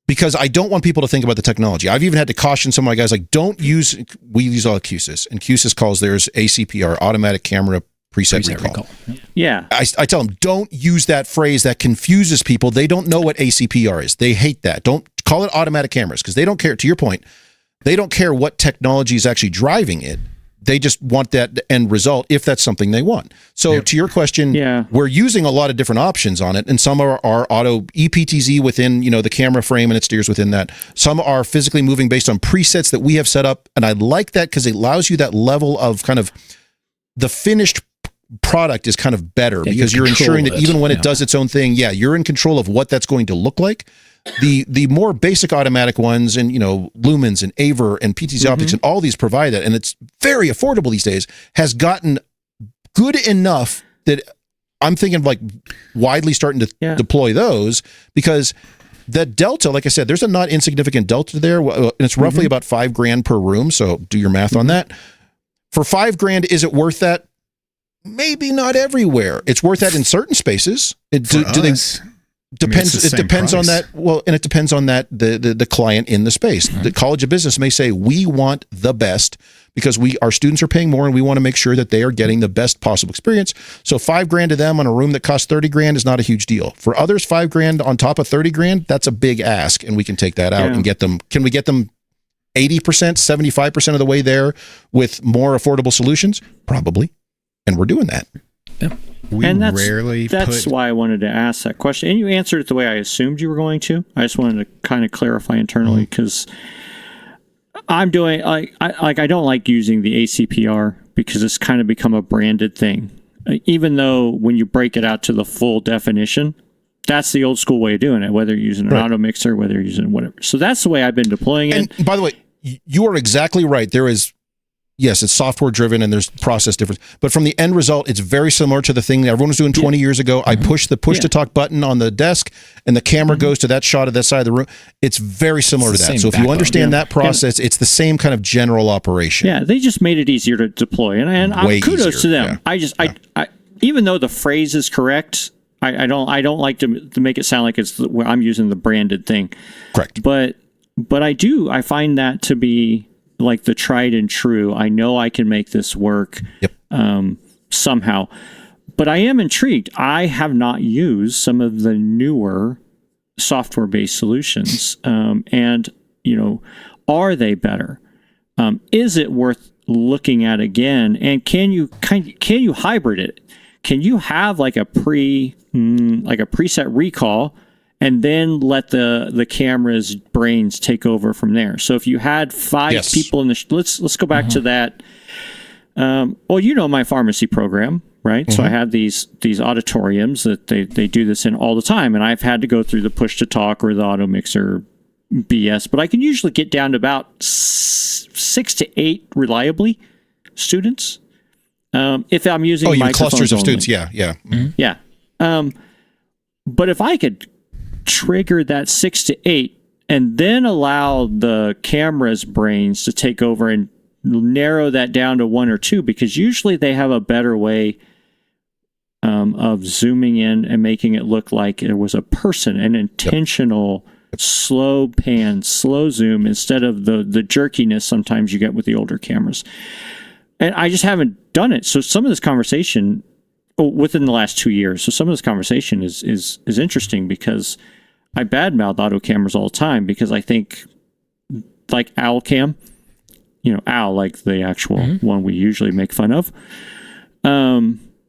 because I don't want people to think about the technology. I've even had to caution some of my guys, like, we use all QSYS, and QSYS calls theirs ACPR, automatic camera preset recall. Yeah. I tell them, don't use that phrase. That confuses people. They don't know what ACPR is. They hate that. Don't call it automatic cameras, because they don't care. To your point, they don't care what technology is actually driving it. They just want that end result if that's something they want. So to your question, we're using a lot of different options on it, and some are auto EPTZ within the camera frame, and it steers within that. Some are physically moving based on presets that we have set up, and I like that because it allows you that level of kind of the finished product is kind of better, because you're ensuring that even when it does its own thing, you're in control of what that's going to look like. The more basic automatic ones, and Lumens and Aver and PTZ Optics and all these provide that, and it's very affordable these days, has gotten good enough that I'm thinking of like widely starting to deploy those, because that delta, like I said, there's a not insignificant delta there, and it's roughly about $5,000 per room. So do your math on that. For $5,000, is it worth that? Maybe not everywhere. It's worth that in certain spaces. It depends on that. Well, and it depends on that the client in the space. The College of Business may say, we want the best because our students are paying more, and we want to make sure that they are getting the best possible experience. So $5,000 to them on a room that costs $30,000 is not a huge deal. For others, $5,000 on top of $30,000, that's a big ask, and we can take that out and get them. Can we get them 80%, 75% of the way there with more affordable solutions? Probably. And we're doing that. Yeah. That's why I wanted to ask that question. And you answered it the way I assumed you were going to. I just wanted to kind of clarify internally, because I'm doing I don't like using the ACPR, because it's kind of become a branded thing. Even though when you break it out to the full definition, that's the old school way of doing it, whether you're using an auto mixer, whether you're using whatever. So that's the way I've been deploying it. And by the way, you are exactly right. There is, yes, it's software driven and there's process difference, but from the end result, it's very similar to the thing that everyone was doing 20 years ago. I push the push to talk button on the desk, and the camera goes to that shot of that side of the room. It's very similar to that. So if you understand that process, it's the same kind of general operation. Yeah, they just made it easier to deploy, and kudos to them. I even though the phrase is correct, I don't like to make it sound like I'm using the branded thing. Correct. But I find that to be like the tried and true. I know I can make this work somehow, but I am intrigued. I have not used some of the newer software-based solutions, and are they better? Is it worth looking at again? And can you hybrid it? Can you have like a preset recall, and then let the camera's brains take over from there? So if you had 5 people in the let's go back to that. My pharmacy program, right? So I have these auditoriums that they do this in all the time, and I've had to go through the push to talk or the auto mixer BS, but I can usually get down to about 6 to 8 reliably students. If I'm using clusters of only. students, yeah. But if I could trigger that 6 to 8 and then allow the camera's brains to take over and narrow that down to 1 or 2, because usually they have a better way of zooming in and making it look like it was a person, an intentional slow pan, slow zoom instead of the jerkiness sometimes you get with the older cameras. And I just haven't done it. So some of this conversation within the last 2 years, so some of this conversation is interesting because I badmouth auto cameras all the time because I think like Owl Cam, Owl, like the actual one we usually make fun of.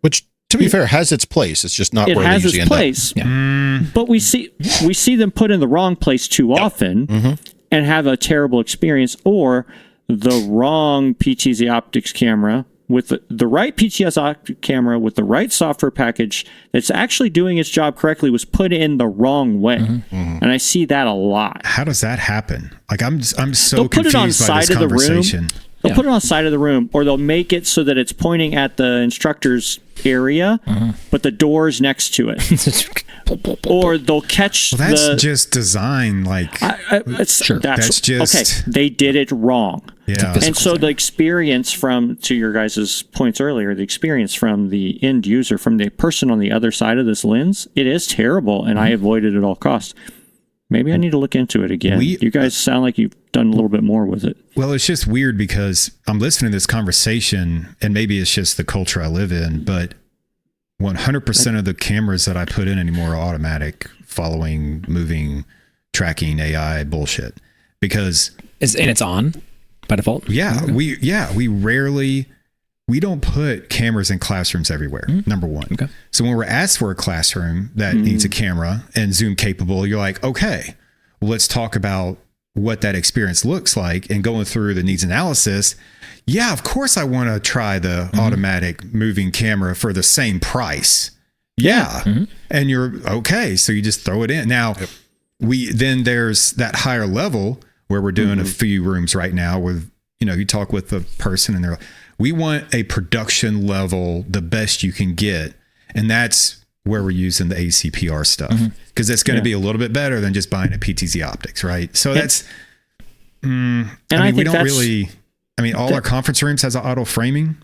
Which, to be fair, has its place. It's just not where they usually end up. It has its place. Yeah. But we see them put in the wrong place too often and have a terrible experience, or the wrong PTZ optics camera with the right PTZ optic camera with the right software package that's actually doing its job correctly was put in the wrong way. And I see that a lot. How does that happen? Like I'm so they'll put it on confused by side this of the room. conversation. They'll put it on the side of the room, or they'll make it so that it's pointing at the instructor's area, but the door's next to it. Or they'll catch that's just design. Like, that's just okay. They did it wrong. Yeah. And so the experience to your guys' points earlier, the experience from the end user, from the person on the other side of this lens, it is terrible, and I avoid it at all costs. Maybe I need to look into it again. You guys sound like you've done a little bit more with it. Well, it's just weird because I'm listening to this conversation, and maybe it's just the culture I live in, but 100% of the cameras that I put in anymore are automatic, following, moving, tracking, AI bullshit. Because it's on by default. Yeah, we don't put cameras in classrooms everywhere. Number one. Okay. So when we're asked for a classroom that needs a camera and zoom capable, you're like, okay, well, let's talk about what that experience looks like, and going through the needs analysis. Yeah, of course I want to try the automatic moving camera for the same price. Yeah. And you're okay. So you just throw it in. Now then there's that higher level where we're doing a few rooms right now with, you talk with the person and they're like, we want a production level, the best you can get. And that's where we're using the ACPR stuff, because it's going to be a little bit better than just buying a PTZ optics. Right. So that's, we don't really, all our conference rooms has auto framing.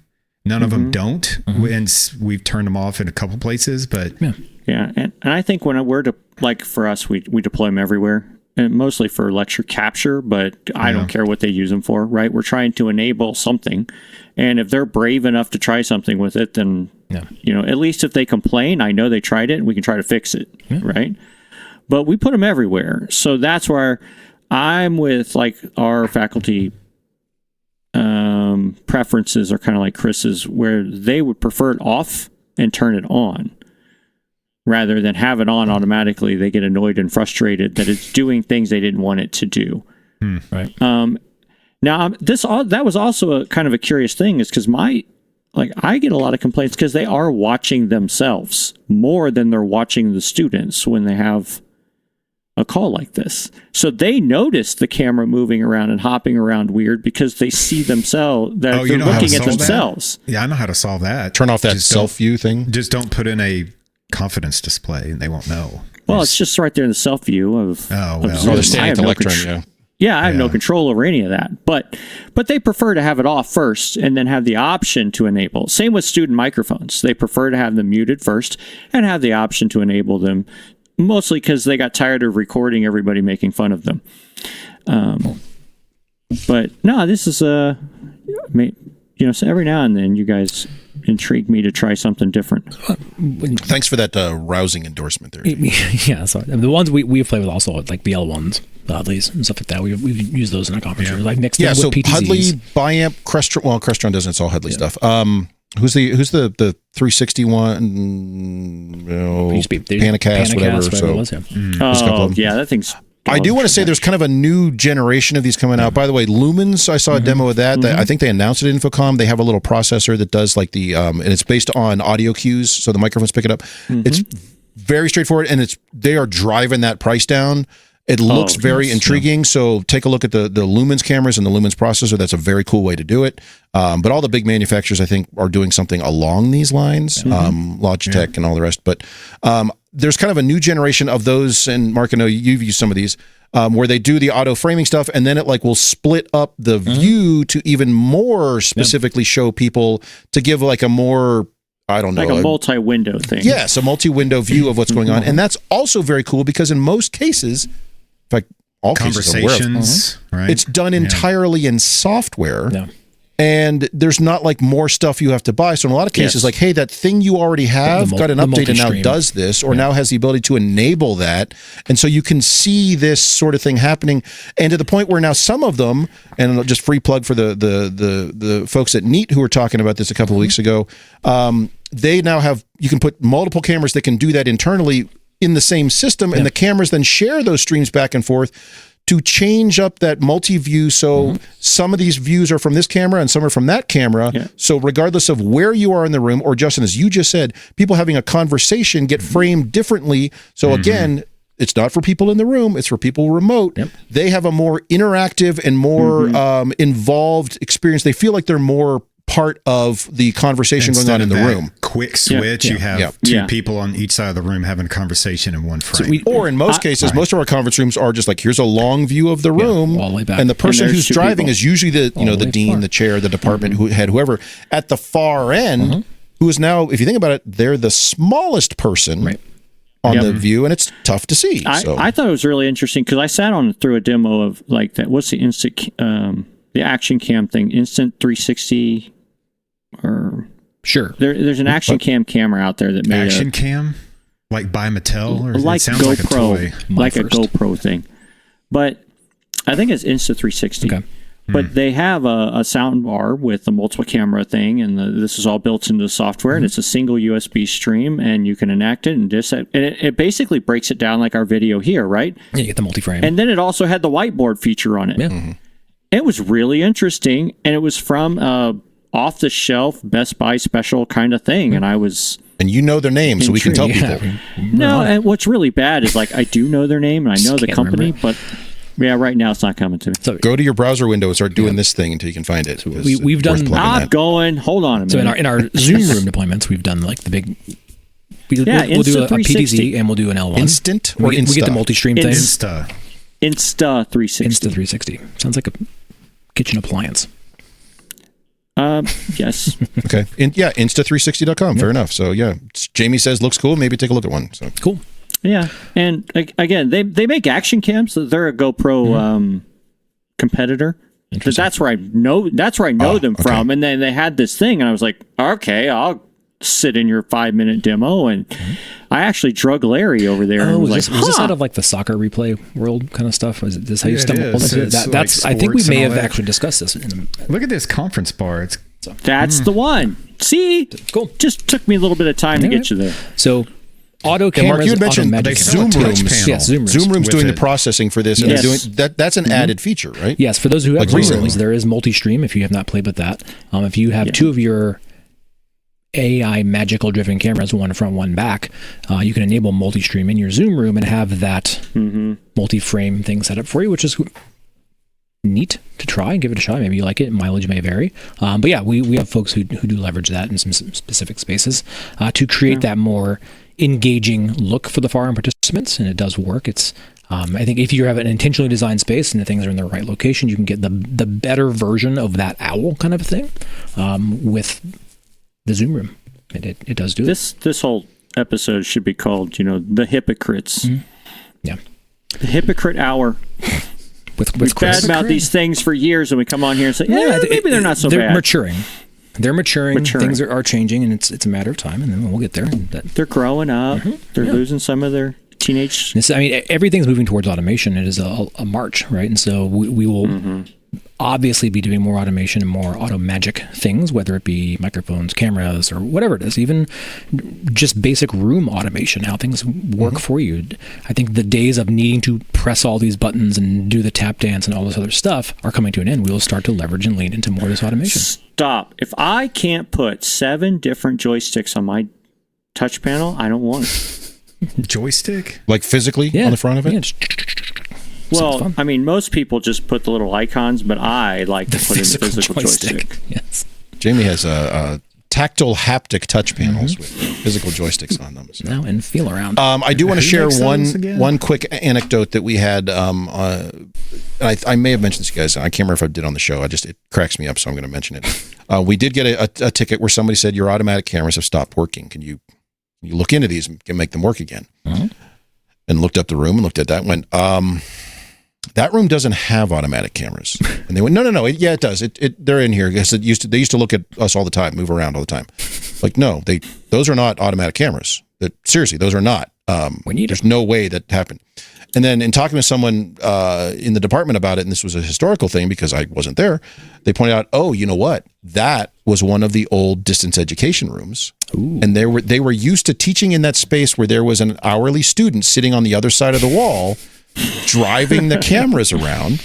None of them don't. And we've turned them off in a couple places, but yeah. And I think when we're for us, we deploy them everywhere. And mostly for lecture capture, but I don't care what they use them for, right? We're trying to enable something. And if they're brave enough to try something with it, then, at least if they complain, I know they tried it and we can try to fix it, right? But we put them everywhere. So that's where I'm with our faculty preferences are kind of like Chris's, where they would prefer it off and turn it on. Rather than have it on automatically, they get annoyed and frustrated that it's doing things they didn't want it to do. Right. Now, that was also a kind of a curious thing, is because I get a lot of complaints because they are watching themselves more than they're watching the students when they have a call like this. So they notice the camera moving around and hopping around weird because they see themselves, that they're looking at themselves. That? Yeah, I know how to solve that. Turn off that self-view thing. Just don't put in a confidence display and they won't know. Well, it's just right there in the self view of they're standing at the lectern. I have no control over any of that, but they prefer to have it off first and then have the option to enable. Same with student microphones. They prefer to have them muted first and have the option to enable them, mostly because they got tired of recording everybody making fun of them. But no, this is so every now and then you guys intrigue me to try something different. Thanks for that rousing endorsement there. Yeah, sorry. The ones we play with also, like BL1s, the Hudleys and stuff like that. We've used those in our conference room, like next to so PTZs. Hudley, Biamp, Crestron. Well, Crestron doesn't. It's all Hudley stuff. Who's the 361? Panacast, whatever. That thing's. I do want to say there's kind of a new generation of these coming out. By the way, Lumens, I saw a demo of that. I think they announced it at InfoComm. They have a little processor that does and it's based on audio cues, so the microphones pick it up. It's very straightforward, and they are driving that price down. It looks very intriguing. So take a look at the Lumens cameras and the Lumens processor. That's a very cool way to do it. But all the big manufacturers, I think, are doing something along these lines, Logitech and all the rest. But there's kind of a new generation of those, and Mark, I know you've used some of these, where they do the auto framing stuff, and then it will split up the view to even more specifically show people, to give a more, I don't know, like a multi-window thing. Yes, a multi-window view of what's going on. And that's also very cool because in most cases, fact, all cases I'm aware of. Conversations, right? It's done entirely in software. Yeah. And there's not like more stuff you have to buy. So in a lot of cases, like, hey, that thing you already have got an update and now does this, or now has the ability to enable that. And so you can see this sort of thing happening. And to the point where now some of them, and just free plug for the folks at Neat who were talking about this a couple of weeks ago, they now have, you can put multiple cameras that can do that internally in the same system, and the cameras then share those streams back and forth to change up that multi-view. So some of these views are from this camera and some are from that camera. Yeah. So regardless of where you are in the room, or Justin, as you just said, people having a conversation get framed differently. So again, it's not for people in the room, it's for people remote. Yep. They have a more interactive and more involved experience. They feel like they're more part of the conversation going on in the room. Quick switch, you have two people on each side of the room having a conversation in one frame. Or in most cases, most of our conference rooms are just like, here's a long view of the room, all the way back. And the person who's driving is usually the the dean, the chair, the department head, whoever at the far end, who is now, if you think about it, they're the smallest person on the view, and it's tough to see. I thought it was really interesting because I sat on through a demo of like that. What's the instant, the action cam thing, Instant 360. Or there's an action cam camera out there that made action cam, like by Mattel, or like it sounds GoPro, like a toy, like a GoPro thing. But I think it's Insta 360. Okay. But they have a sound bar with a multiple camera thing, and this is all built into the software, and it's a single USB stream, and you can enact it and it basically breaks it down like our video here, right? Yeah, you get the multi-frame. And then it also had the whiteboard feature on it. Yeah. It was really interesting, and it was from off-the-shelf Best Buy special kind of thing, and I was... And you know their names, so we can tell people. No, and what's really bad is, like, I do know their name, and I know the company, but right now it's not coming to me. So go to your browser window and start doing this thing until you can find it. So we've done... Hold on a minute. So in our Zoom room deployments, we've done, like, the big... We'll do a PDZ, and we'll do an L1. Instant or Insta? We get the multi-stream thing. Insta 360. Insta 360. Sounds like a kitchen appliance. Yes. Okay. Insta360.com. Fair enough. So Jamie says looks cool. Maybe take a look at one. So cool. Yeah, and again, they make action cams. So they're a GoPro competitor. That's where I know them from. And then they had this thing, and I was like, okay, I'll sit in your 5-minute demo, and I actually drug Larry over there. And was this out of like the soccer replay world kind of stuff? Was this how you stumbled into it? That's I think we may have actually discussed this. Look at this conference bar. That's the one. See, cool. Just took me a little bit of time to get you there. So auto cameras. Mark, you had mentioned Zoom Rooms. Yes, Zoom Rooms doing the processing for this. Yes. And doing that. That's an added feature, right? Yes, for those who have Zoom Rooms, there is multi-stream. If you have not played with that, if you have two of your AI magical driven cameras, one front, one back, you can enable multi-stream in your Zoom room and have that multi-frame thing set up for you, which is neat to try and give it a try. Maybe you like it. Mileage may vary. But yeah, we have folks who do leverage that in some specific spaces to create that more engaging look for the far end participants, and it does work. It's I think if you have an intentionally designed space and the things are in the right location, you can get the better version of that owl kind of thing with the Zoom room. It does do this whole episode should be called, the hypocrites. Yeah. The hypocrite hour. We've bad about these things for years, and we come on here and say, maybe they're not so bad. They're maturing. Things are changing, and it's a matter of time, and then we'll get there. They're growing up. They're losing some of their teenage... Everything's moving towards automation. It is a march, right? And so we will obviously be doing more automation and more auto magic things, whether it be microphones, cameras, or whatever it is, even just basic room automation, how things work for you. I think the days of needing to press all these buttons and do the tap dance and all this other stuff are coming to an end. We will start to leverage and lean into more of this automation. Stop. If I can't put 7 different joysticks on my touch panel, I don't want it. Joystick? Like physically on the front of it? Yeah, well, most people just put the little icons, but I like to put in the physical joystick. Yes. Jamie has a tactile haptic touch panels with physical joysticks on them. So. Now and feel around. I do want to share one quick anecdote that we had. I may have mentioned this to you guys. I can't remember if I did on the show. It cracks me up, so I'm going to mention it. We did get a ticket where somebody said your automatic cameras have stopped working. Can you look into these and make them work again? And looked up the room and looked at that and went, that room doesn't have automatic cameras. And they went, no. Yeah, it does. They're in here. Because they used to look at us all the time, move around all the time. Like, no, those are not automatic cameras. Seriously, those are not. There's no way that happened. And then in talking to someone in the department about it, and this was a historical thing because I wasn't there, they pointed out, oh, you know what? That was one of the old distance education rooms. Ooh. And they were used to teaching in that space where there was an hourly student sitting on the other side of the wall driving the cameras around.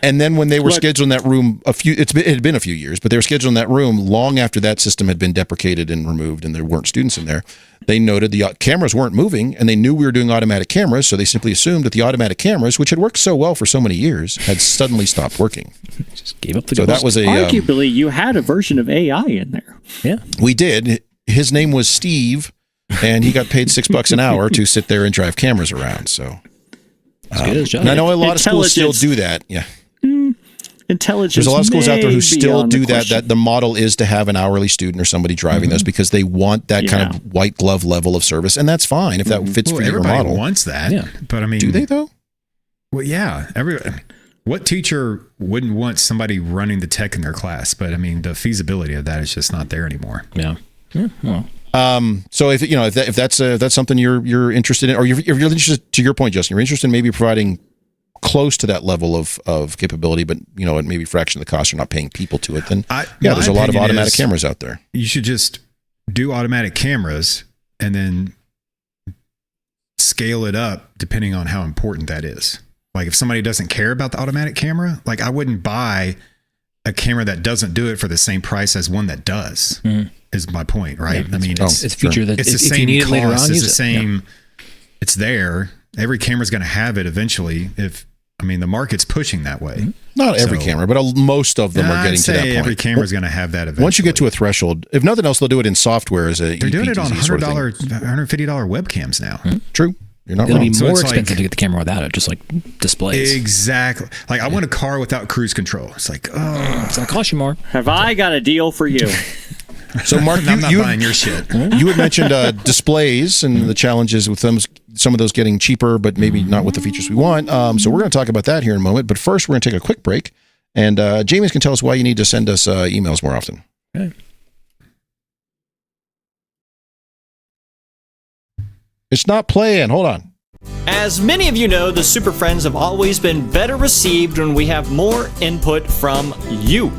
And then when they were scheduled in that room, it had been a few years, but they were scheduled in that room long after that system had been deprecated and removed and there weren't students in there. They noted the cameras weren't moving and they knew we were doing automatic cameras, so they simply assumed that the automatic cameras, which had worked so well for so many years, had suddenly stopped working. Just gave up the So that was arguably you had a version of AI in there. Yeah. We did. His name was Steve, and he got paid $6 an hour to sit there and drive cameras around. So and I know a lot of schools still do that. Yeah. Intelligence. There's a lot of schools out there who still do that. That the model is to have an hourly student or somebody driving those because they want that kind of white glove level of service, and that's fine if that fits for your model. Everybody wants that, but I mean, do they though? Well, yeah. What teacher wouldn't want somebody running the tech in their class? But I mean, the feasibility of that is just not there anymore. Yeah. Well. So if that's something you're interested in, or if you're interested, to your point, Justin, you're interested in maybe providing close to that level of capability, but at maybe a fraction of the cost, you're not paying people to it, then there's a lot of automatic cameras out there. You should just do automatic cameras and then scale it up depending on how important that is. Like if somebody doesn't care about the automatic camera, like I wouldn't buy a camera that doesn't do it for the same price as one that does, is my point, right? Yeah, I mean, it's a feature that it's the if same you need cost, it later on, it's use the it. same, it's there. Every camera's going to have it eventually. The market's pushing that way. Not every camera, but most of them are getting to that point. Every camera's going to have that eventually. Once you get to a threshold, if nothing else, they'll do it in software as a They're doing it on $100, sort of thing. $150 webcams now. True. You're not It'll wrong. be more expensive to get the camera without it, just like displays. Exactly. Like I want a car without cruise control. It's like, it's going to cost you more. Have I got a deal for you? So, Mark, I'm not buying your shit. You had mentioned displays and the challenges with them, some of those getting cheaper, but maybe not with the features we want. So we're going to talk about that here in a moment. But first, we're going to take a quick break. And James can tell us why you need to send us emails more often. Okay. It's not playing. Hold on. As many of you know, the Super Friends have always been better received when we have more input from you.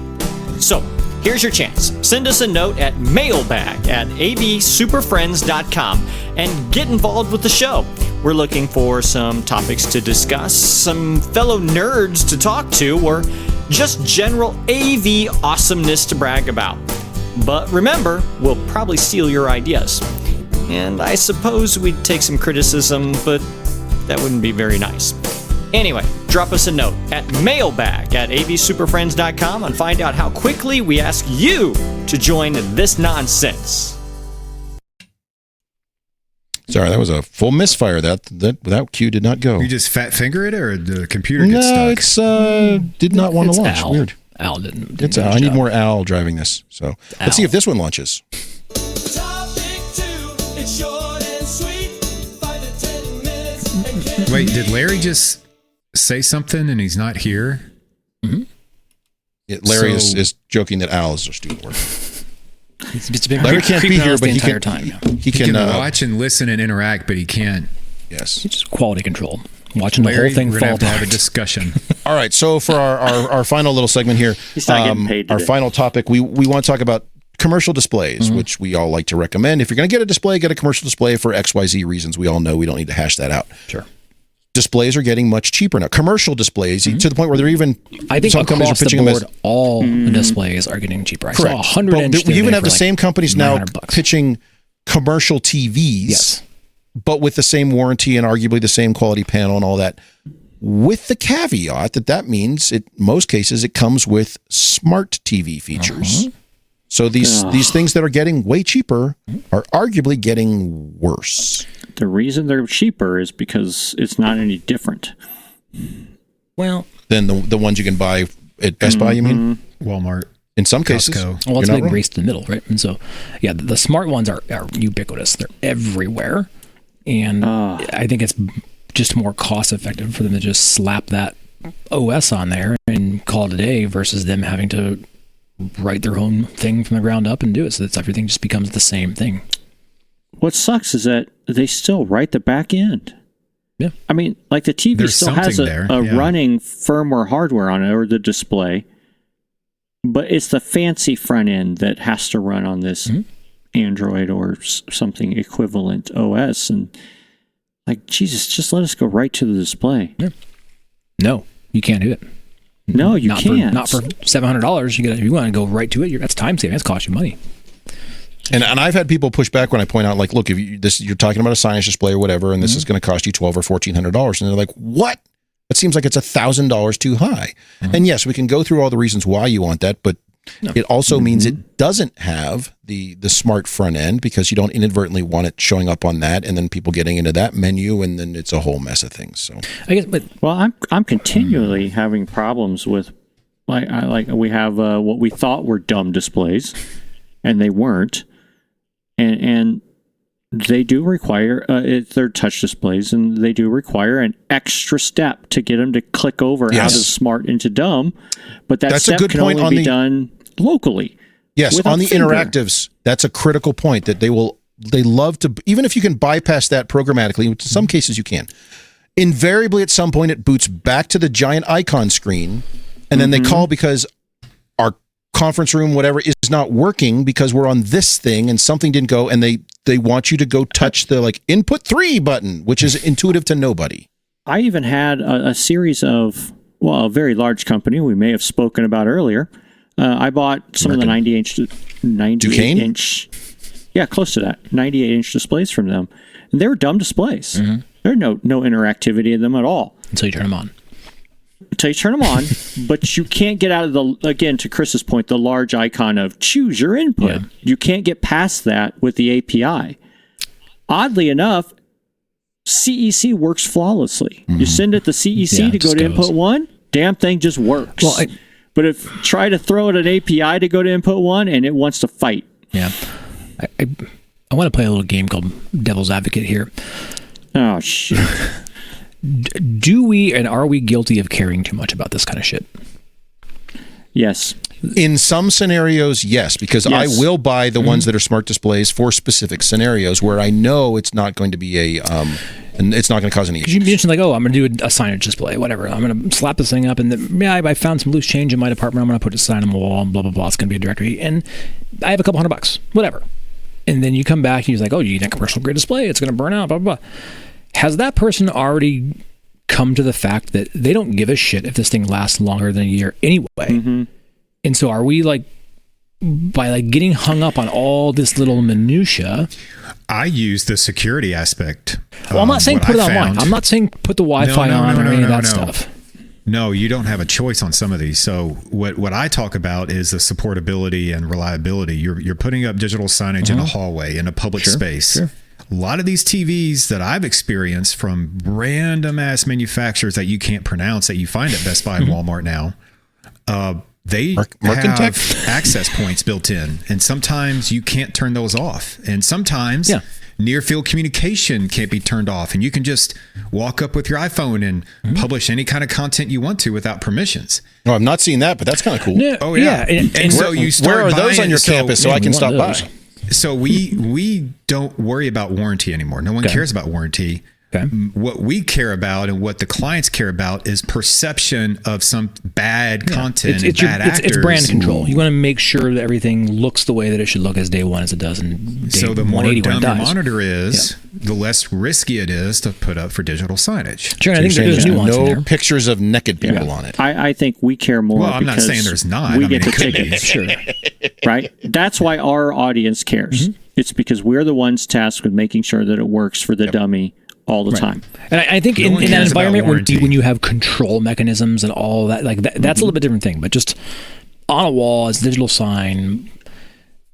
So, here's your chance. Send us a note at mailbag@avsuperfriends.com and get involved with the show. We're looking for some topics to discuss, some fellow nerds to talk to, or just general AV awesomeness to brag about. But remember, we'll probably steal your ideas. And I suppose we'd take some criticism, but that wouldn't be very nice. Anyway, drop us a note at mailbag@avsuperfriends.com and find out how quickly we ask you to join this nonsense. Sorry, that was a full misfire. That cue did not go. You just fat finger it, or the computer gets stuck? No, it's did not want to launch. Al. Weird. Al didn't. It's Al. I need more Al driving this. So let's see if this one launches. Wait, did Larry just say something and he's not here? Mm-hmm. Yeah, Larry is joking that Al is a student worker. It's been Larry can't be here, but he can. He can watch and listen and interact, but he can't. Yes, it's just quality control. Watching the Larry, whole thing we're fall gonna apart. have a discussion. All right, so for our final little segment here, He's not getting paid our today. final topic, we want to talk about commercial displays, which we all like to recommend. If you're going to get a display, get a commercial display for XYZ reasons. We all know we don't need to hash that out. Sure. Displays are getting much cheaper now. Commercial displays, to the point where they're even. I think some companies are across the pitching board, them as all the displays are getting cheaper. I correct. saw 100-inch. We even have the same companies now $900. pitching commercial TVs, Yes. but with the same warranty and arguably the same quality panel and all that. With the caveat that means, in most cases, it comes with smart TV features. So these things that are getting way cheaper are arguably getting worse. The reason they're cheaper is because it's not any different. Well, Than the ones you can buy at Best Buy, you mean? Walmart. In some cases. Costco. well, it's You're a not big wrong. race to the middle, right? And so, yeah, the smart ones are ubiquitous. They're everywhere. And I think it's just more cost effective for them to just slap that OS on there and call it a day versus them having to write their own thing from the ground up and do it. So that everything just becomes the same thing. What sucks is that they still write the back end. Yeah. I mean, like the TV There's still has a running firmware hardware on it, or the display, but it's the fancy front end that has to run on this Android or something equivalent OS. And like, Jesus, just let us go right to the display. Yeah. No, you can't do it. No, you can't. Not for $700. You want to go right to it. That's time saving. That's cost you money. And I've had people push back when I point out, like, look, if you're talking about a signage display or whatever, and this is going to cost you $1,200 or $1,400, and they're like, what? That seems like it's $1,000 too high. And yes, we can go through all the reasons why you want that, but it also means it doesn't have the smart front end, because you don't inadvertently want it showing up on that, and then people getting into that menu, and then it's a whole mess of things. So I guess, but I'm continually having problems with like we have what we thought were dumb displays, and they weren't. And they do require, they're touch displays, and they do require an extra step to get them to click over out of smart into dumb. But that's step can only be done locally. Yes, on the interactives, that's a critical point, that they love to, even if you can bypass that programmatically, which in some cases you can, invariably at some point it boots back to the giant icon screen, and then they call because our conference room, whatever, is not working because we're on this thing and something didn't go, and they want you to go touch the like input 3 button, which is intuitive to nobody. I even had a series of, a very large company we may have spoken about earlier. I bought some of the 98-inch, close to that, 98-inch displays from them, and they were dumb displays. There no interactivity in them at all until you turn them on. But you can't get out of again, to Chris's point, the large icon of choose your input. Yeah. You can't get past that with the API. Oddly enough, CEC works flawlessly. You send it to CEC to go to input 1, damn thing just works. Well, but if try to throw it an API to go to input 1, and it wants to fight. Yeah. I want to play a little game called Devil's Advocate here. Oh, shit. Do we and are we guilty of caring too much about this kind of shit? Yes. In some scenarios, yes, because I will buy the ones that are smart displays for specific scenarios where I know it's not going to be and it's not going to cause any issues. You mentioned like, I'm going to do a signage display, whatever. I'm going to slap this thing up, and I found some loose change in my department. I'm going to put a sign on the wall, and blah, blah, blah. It's going to be a directory, and I have a couple $100, whatever. And then you come back and you're like, you need a commercial grade display. It's going to burn out, blah, blah, blah. Has that person already come to the fact that they don't give a shit if this thing lasts longer than a year anyway? And so are we by getting hung up on all this little minutia? I use the security aspect. Well, I'm not saying put it online. I'm not saying put the Wi-Fi on or any of that stuff. No, you don't have a choice on some of these. So what I talk about is the supportability and reliability. You're putting up digital signage in a hallway, in a public space. Sure. A lot of these TVs that I've experienced from random ass manufacturers that you can't pronounce that you find at Best Buy and Walmart now, they have access points built in, and sometimes you can't turn those off, and sometimes near field communication can't be turned off, and you can just walk up with your iPhone and publish any kind of content you want to without permissions. Oh, I'm not seeing that, but that's kind of cool. Yeah. Oh yeah, and so you start where are those on your campus so I can stop by? So we don't worry about warranty anymore. No one cares about warranty. Okay. What we care about and what the clients care about is perception of some bad content and bad actors. It's brand control. You want to make sure that everything looks the way that it should look as day one as it does. And so the more dumb your monitor is, the less risky it is to put up for digital signage. Sure, I think there's nuance in there. No pictures of naked people on it. I think we care more. Well, I'm not saying there's not. We get the tickets. Sure. Right? That's why our audience cares. It's because we're the ones tasked with making sure that it works for the dummy all the time. And I think in that environment when you have control mechanisms and all that, that's a little bit different thing. But just on a wall as a digital sign,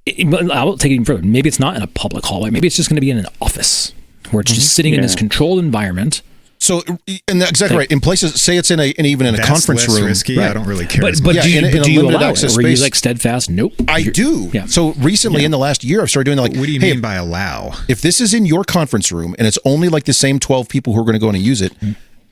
I will take it even further. Maybe it's not in a public hallway. Maybe it's just going to be in an office where it's just sitting in this controlled environment. So, and that's exactly right. In places, say it's even in a conference room. Risky. Right. I don't really care. But do you allow it? Or are you steadfast? Nope. I do. Yeah. So recently, in the last year, I've started doing what do you mean by allow? If this is in your conference room and it's only the same 12 people who are going to go in and use it,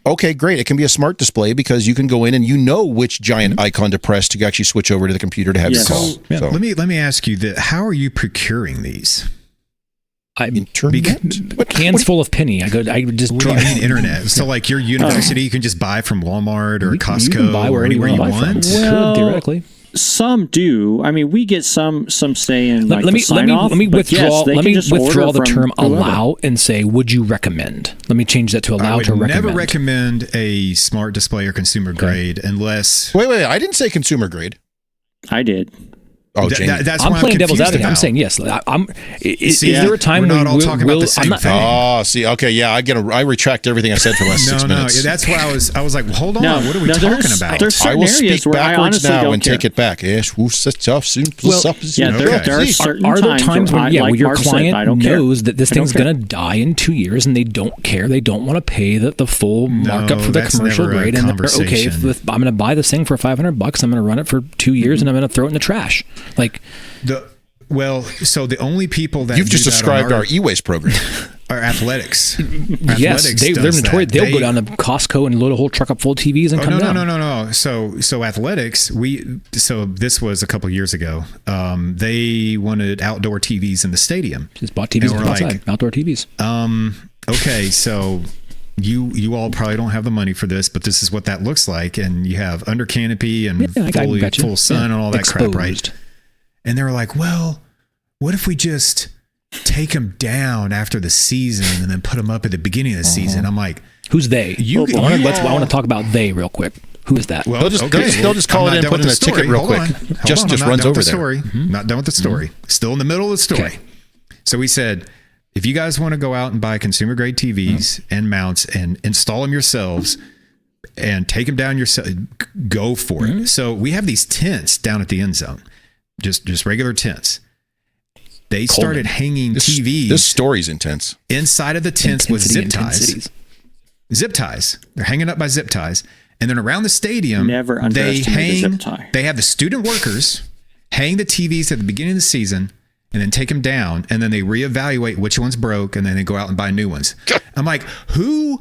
okay, great. It can be a smart display because you can go in and you know which giant icon to press to actually switch over to the computer to have your call. So let me ask you that: how are you procuring these? Cans full of penny. I just. What do you mean internet? So like your university, you can just buy from Walmart or Costco, you can buy or anywhere you want. Well, theoretically. Some do. I mean, we get some say in like let me withdraw. Yes, let me withdraw the term allow and say, would you recommend? Let me change that to allow to recommend. I would never recommend a smart display or consumer grade unless. Wait. I didn't say consumer grade. I did. Oh, that's I'm why playing devil's advocate. I'm saying yes. Is there a time when we're not all talking about the same thing? Oh, see, okay, yeah, I retract everything I said for the last 6 minutes. No, that's why I was like, well, hold on, what are we talking about? There's certain I will areas speak where I backwards honestly now don't and care. take it back. There are certain times when your Marc client said, knows that this thing's going to die in 2 years and they don't care. They don't want to pay the full markup for the commercial grade, and they're okay. If I'm going to buy this thing for $500, I'm going to run it for 2 years and I'm going to throw it in the trash. So the only people that you've just described our e-waste program are athletics. Yes, they're notorious. They'll go down to Costco and load a whole truck up full of TVs and come down. No. So athletics. So this was a couple of years ago. They wanted outdoor TVs in the stadium. Just bought TVs outside. Outdoor TVs. Okay, so. You all probably don't have the money for this, but this is what that looks like, and you have under canopy and full sun and all that crap, right? And they were like, well, what if we just take them down after the season and then put them up at the beginning of the season? I'm like, who's they? I want to talk about they real quick. Who is that? Well, they'll just call it in and put in a ticket real quick. Just runs over there. Not done with the story. Still in the middle of the story. Okay. So we said, if you guys want to go out and buy consumer grade TVs and mounts and install them yourselves and take them down yourself, go for it. So we have these tents down at the end zone. Just regular tents. They started hanging TVs. This story's intense. Inside of the tents with zip ties. Zip ties. They're hanging up by zip ties. And then around the stadium, they hang. They have the student workers hang the TVs at the beginning of the season and then take them down. And then they reevaluate which ones broke. And then they go out and buy new ones. I'm like, who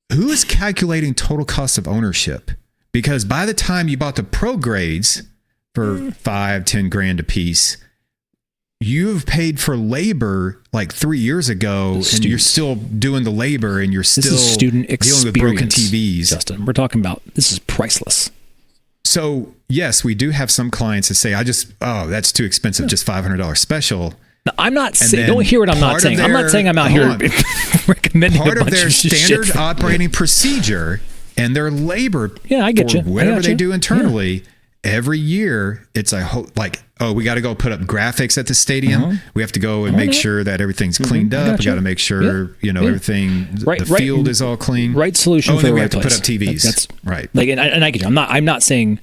is calculating total cost of ownership? Because by the time you bought the pro grades for $5-10 grand a piece, you've paid for labor like 3 years ago, and you're still doing the labor, and you're still student dealing with broken TVs. Justin, we're talking about this is priceless. So yes, we do have some clients that say, that's too expensive, just $500 special. Now, I'm not saying, don't hear what I'm not saying. I'm not saying I'm out here recommending part a bunch of their standard operating procedure and their labor. Yeah, I get you. Whatever they do internally. Yeah. Every year, it's we got to go put up graphics at the stadium. We have to go and make sure that everything's cleaned up. We got to make sure everything, the field is all clean. Right solution for the right place. We have to put up TVs. That's right. And I get you. I'm not saying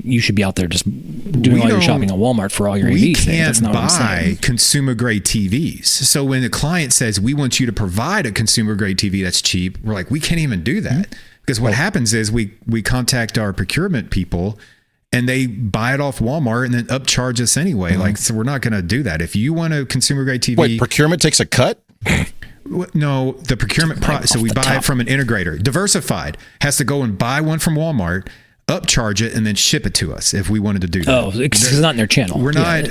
you should be out there just doing all your shopping at Walmart for all your AV things. That's not what I'm saying. We can't buy consumer grade TVs. So when the client says we want you to provide a consumer grade TV that's cheap, we're like, we can't even do that because what happens is we contact our procurement people. And they buy it off Walmart and then upcharge us anyway. So we're not going to do that. If you want a consumer grade TV, wait, procurement takes a cut? No, the procurement so we buy it from an integrator. Diversified has to go and buy one from Walmart, upcharge it, and then ship it to us if we wanted to do that. Oh, it's not in their channel. We're not. I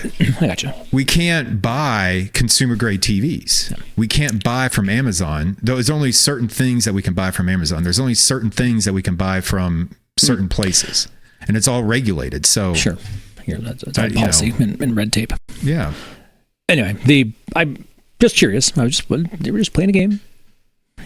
gotcha. We can't buy consumer grade TVs. We can't buy from Amazon. There's only certain things that we can buy from Amazon. There's only certain things that we can buy from certain places. And it's all regulated. So sure, that's all policy and red tape. Yeah. Anyway, I'm just curious. They were just playing a game,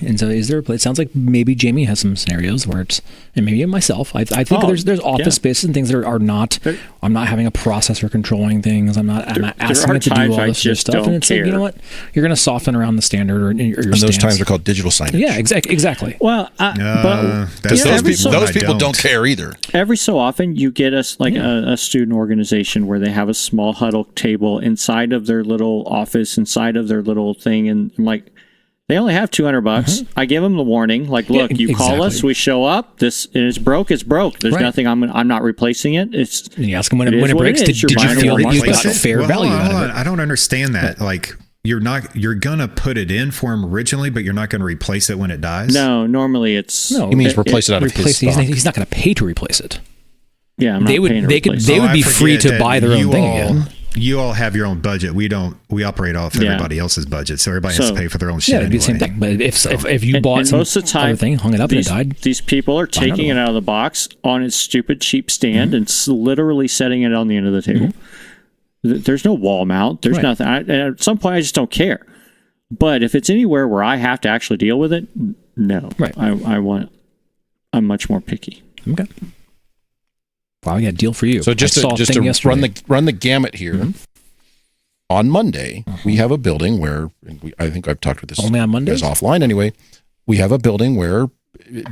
and so it sounds like maybe Jamie has some scenarios where it's, and maybe myself. I think there's office spaces and things that are not. I'm not having a processor controlling things. I'm not asking it to do all this stuff. And it's like, you know what? You're going to soften around the standard or your and those times are called digital signage. Yeah, exactly. Well, but those people don't care either. Every so often, you get us a student organization where they have a small huddle table inside of their little office, inside of their little thing, and I'm like, they only have $200. I give them the warning, look, you call us, we show up. This it's broke. It's broke. There's nothing. I'm not replacing it. And you ask them when it breaks. Did you feel that you got fair value out of it? I don't understand that. you're gonna put it in for him originally, but you're not gonna replace it when it dies. No, normally it's he means replace it out of his stock. He's not going to pay to replace it. Yeah, I'm not paying to replace it. They would be free to buy their own thing again. You all have your own budget. We don't. We operate off everybody else's budget, so everybody has to pay for their own shit. Yeah, it'd be the same thing. But if you bought some most of the time, other thing, hung it up, and it died, these people are taking it out of the box on its stupid cheap stand and literally setting it on the end of the table. There's no wall mount. There's nothing. At some point, I just don't care. But if it's anywhere where I have to actually deal with it, no. Right. I'm much more picky. Okay. Wow, yeah, deal for you. So just to run the gamut here. On Monday, we have a building where I think I've talked with this only on Mondays offline anyway. We have a building where,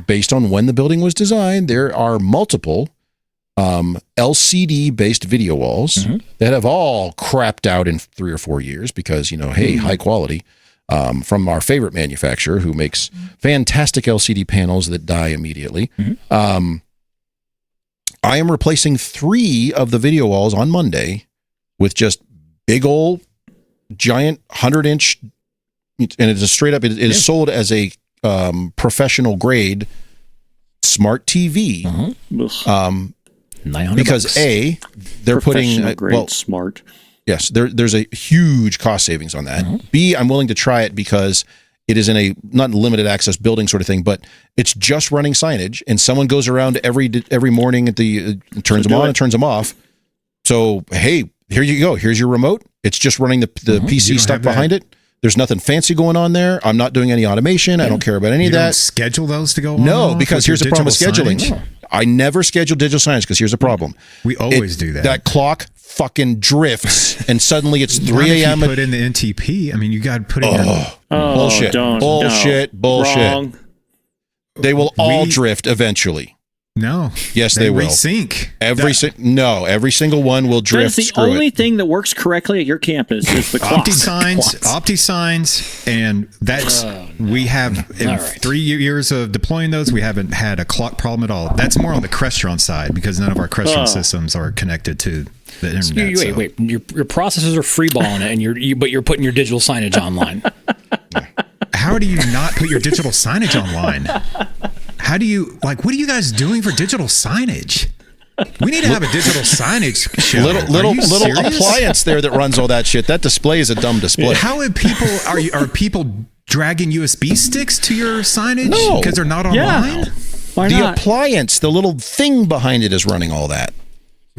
based on when the building was designed, there are multiple LCD-based video walls that have all crapped out in 3 or 4 years because hey, high quality from our favorite manufacturer who makes fantastic LCD panels that die immediately. I am replacing 3 of the video walls on Monday with just big old giant 100-inch, and it's a straight up. It is sold as a professional grade smart TV. Because they're putting smart. Yes, there's a huge cost savings on that. B, I'm willing to try it because it is in a not limited access building sort of thing, but it's just running signage, and someone goes around every morning at turns them on and turns them off. So hey, here you go. Here's your remote. It's just running the PC stuck behind it. There's nothing fancy going on there. I'm not doing any automation. I don't care about any of that. Don't schedule those to go on? No, because here's the problem with scheduling. I never schedule digital signage because here's the problem. We always do that. That clock fucking drifts, and suddenly it's 3 a.m. If you put in the NTP, I mean, you got to put in bullshit. Bullshit. Wrong. They will all drift eventually. No. Yes, they will. Resync. Every single one will drift. That's the only thing that works correctly at your campus is the clock. OptiSigns, and that's we have in 3 years of deploying those, we haven't had a clock problem at all. That's more on the Crestron side because none of our Crestron systems are connected to the internet. Wait. Your processors are freeballing it, but you're putting your digital signage online. How do you not put your digital signage online? How do you what are you guys doing for digital signage? We need to have a digital signage show. Little appliance there that runs all that shit. That display is a dumb display. How would people are people dragging USB sticks to your signage because they're not online? Yeah. Why not? The appliance, the little thing behind it is running all that.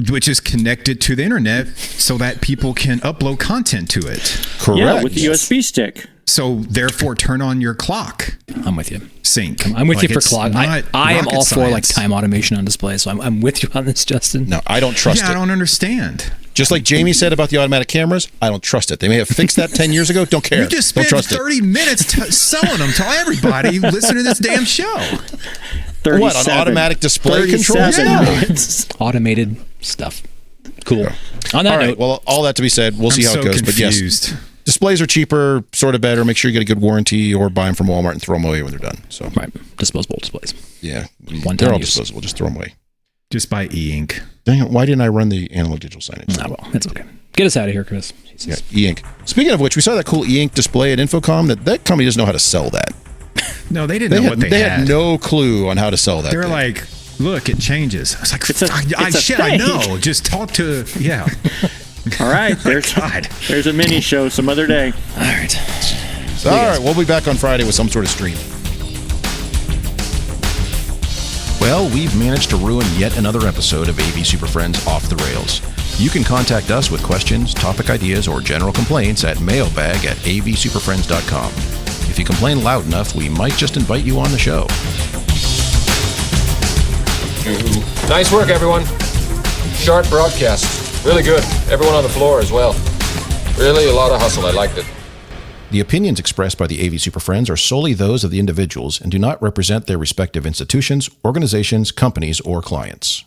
Which is connected to the internet so that people can upload content to it. Correct. Yeah, with the USB stick. So therefore, turn on your clock. I'm with you. Sync. I'm with you for clock. I am all for time automation on display. So I'm with you on this, Justin. No, I don't trust it. I don't understand. Just like Jamie said about the automatic cameras, I don't trust it. They may have fixed that 10 years ago. Don't care. You just spent 30 minutes selling them to everybody listening to this damn show. What, on automatic display controls? Yeah. Automated stuff. Cool. Yeah. On that note. Well, all that to be said, we'll see how it goes. Confused. But yes, displays are cheaper, sort of better. Make sure you get a good warranty or buy them from Walmart and throw them away when they're done. So disposable displays. Yeah. They're all disposable. Just throw them away. Just buy e-ink. Dang it, why didn't I run the analog digital signage? Well, it's okay. Get us out of here, Chris. Yeah, e-ink. Speaking of which, we saw that cool e-ink display at Infocom. That company doesn't know how to sell that. No, they didn't know what they had. They had no clue on how to sell that. They're like, look, it changes. I was like, I know. Just talk to, All right, there's a mini show some other day. All right. All right, we'll be back on Friday with some sort of stream. Well, we've managed to ruin yet another episode of AV Super Friends Off the Rails. You can contact us with questions, topic ideas, or general complaints at mailbag@avsuperfriends.com. If you complain loud enough, we might just invite you on the show. Nice work, everyone. Sharp broadcast. Really good. Everyone on the floor as well. Really a lot of hustle. I liked it. The opinions expressed by the AV Super Friends are solely those of the individuals and do not represent their respective institutions, organizations, companies, or clients.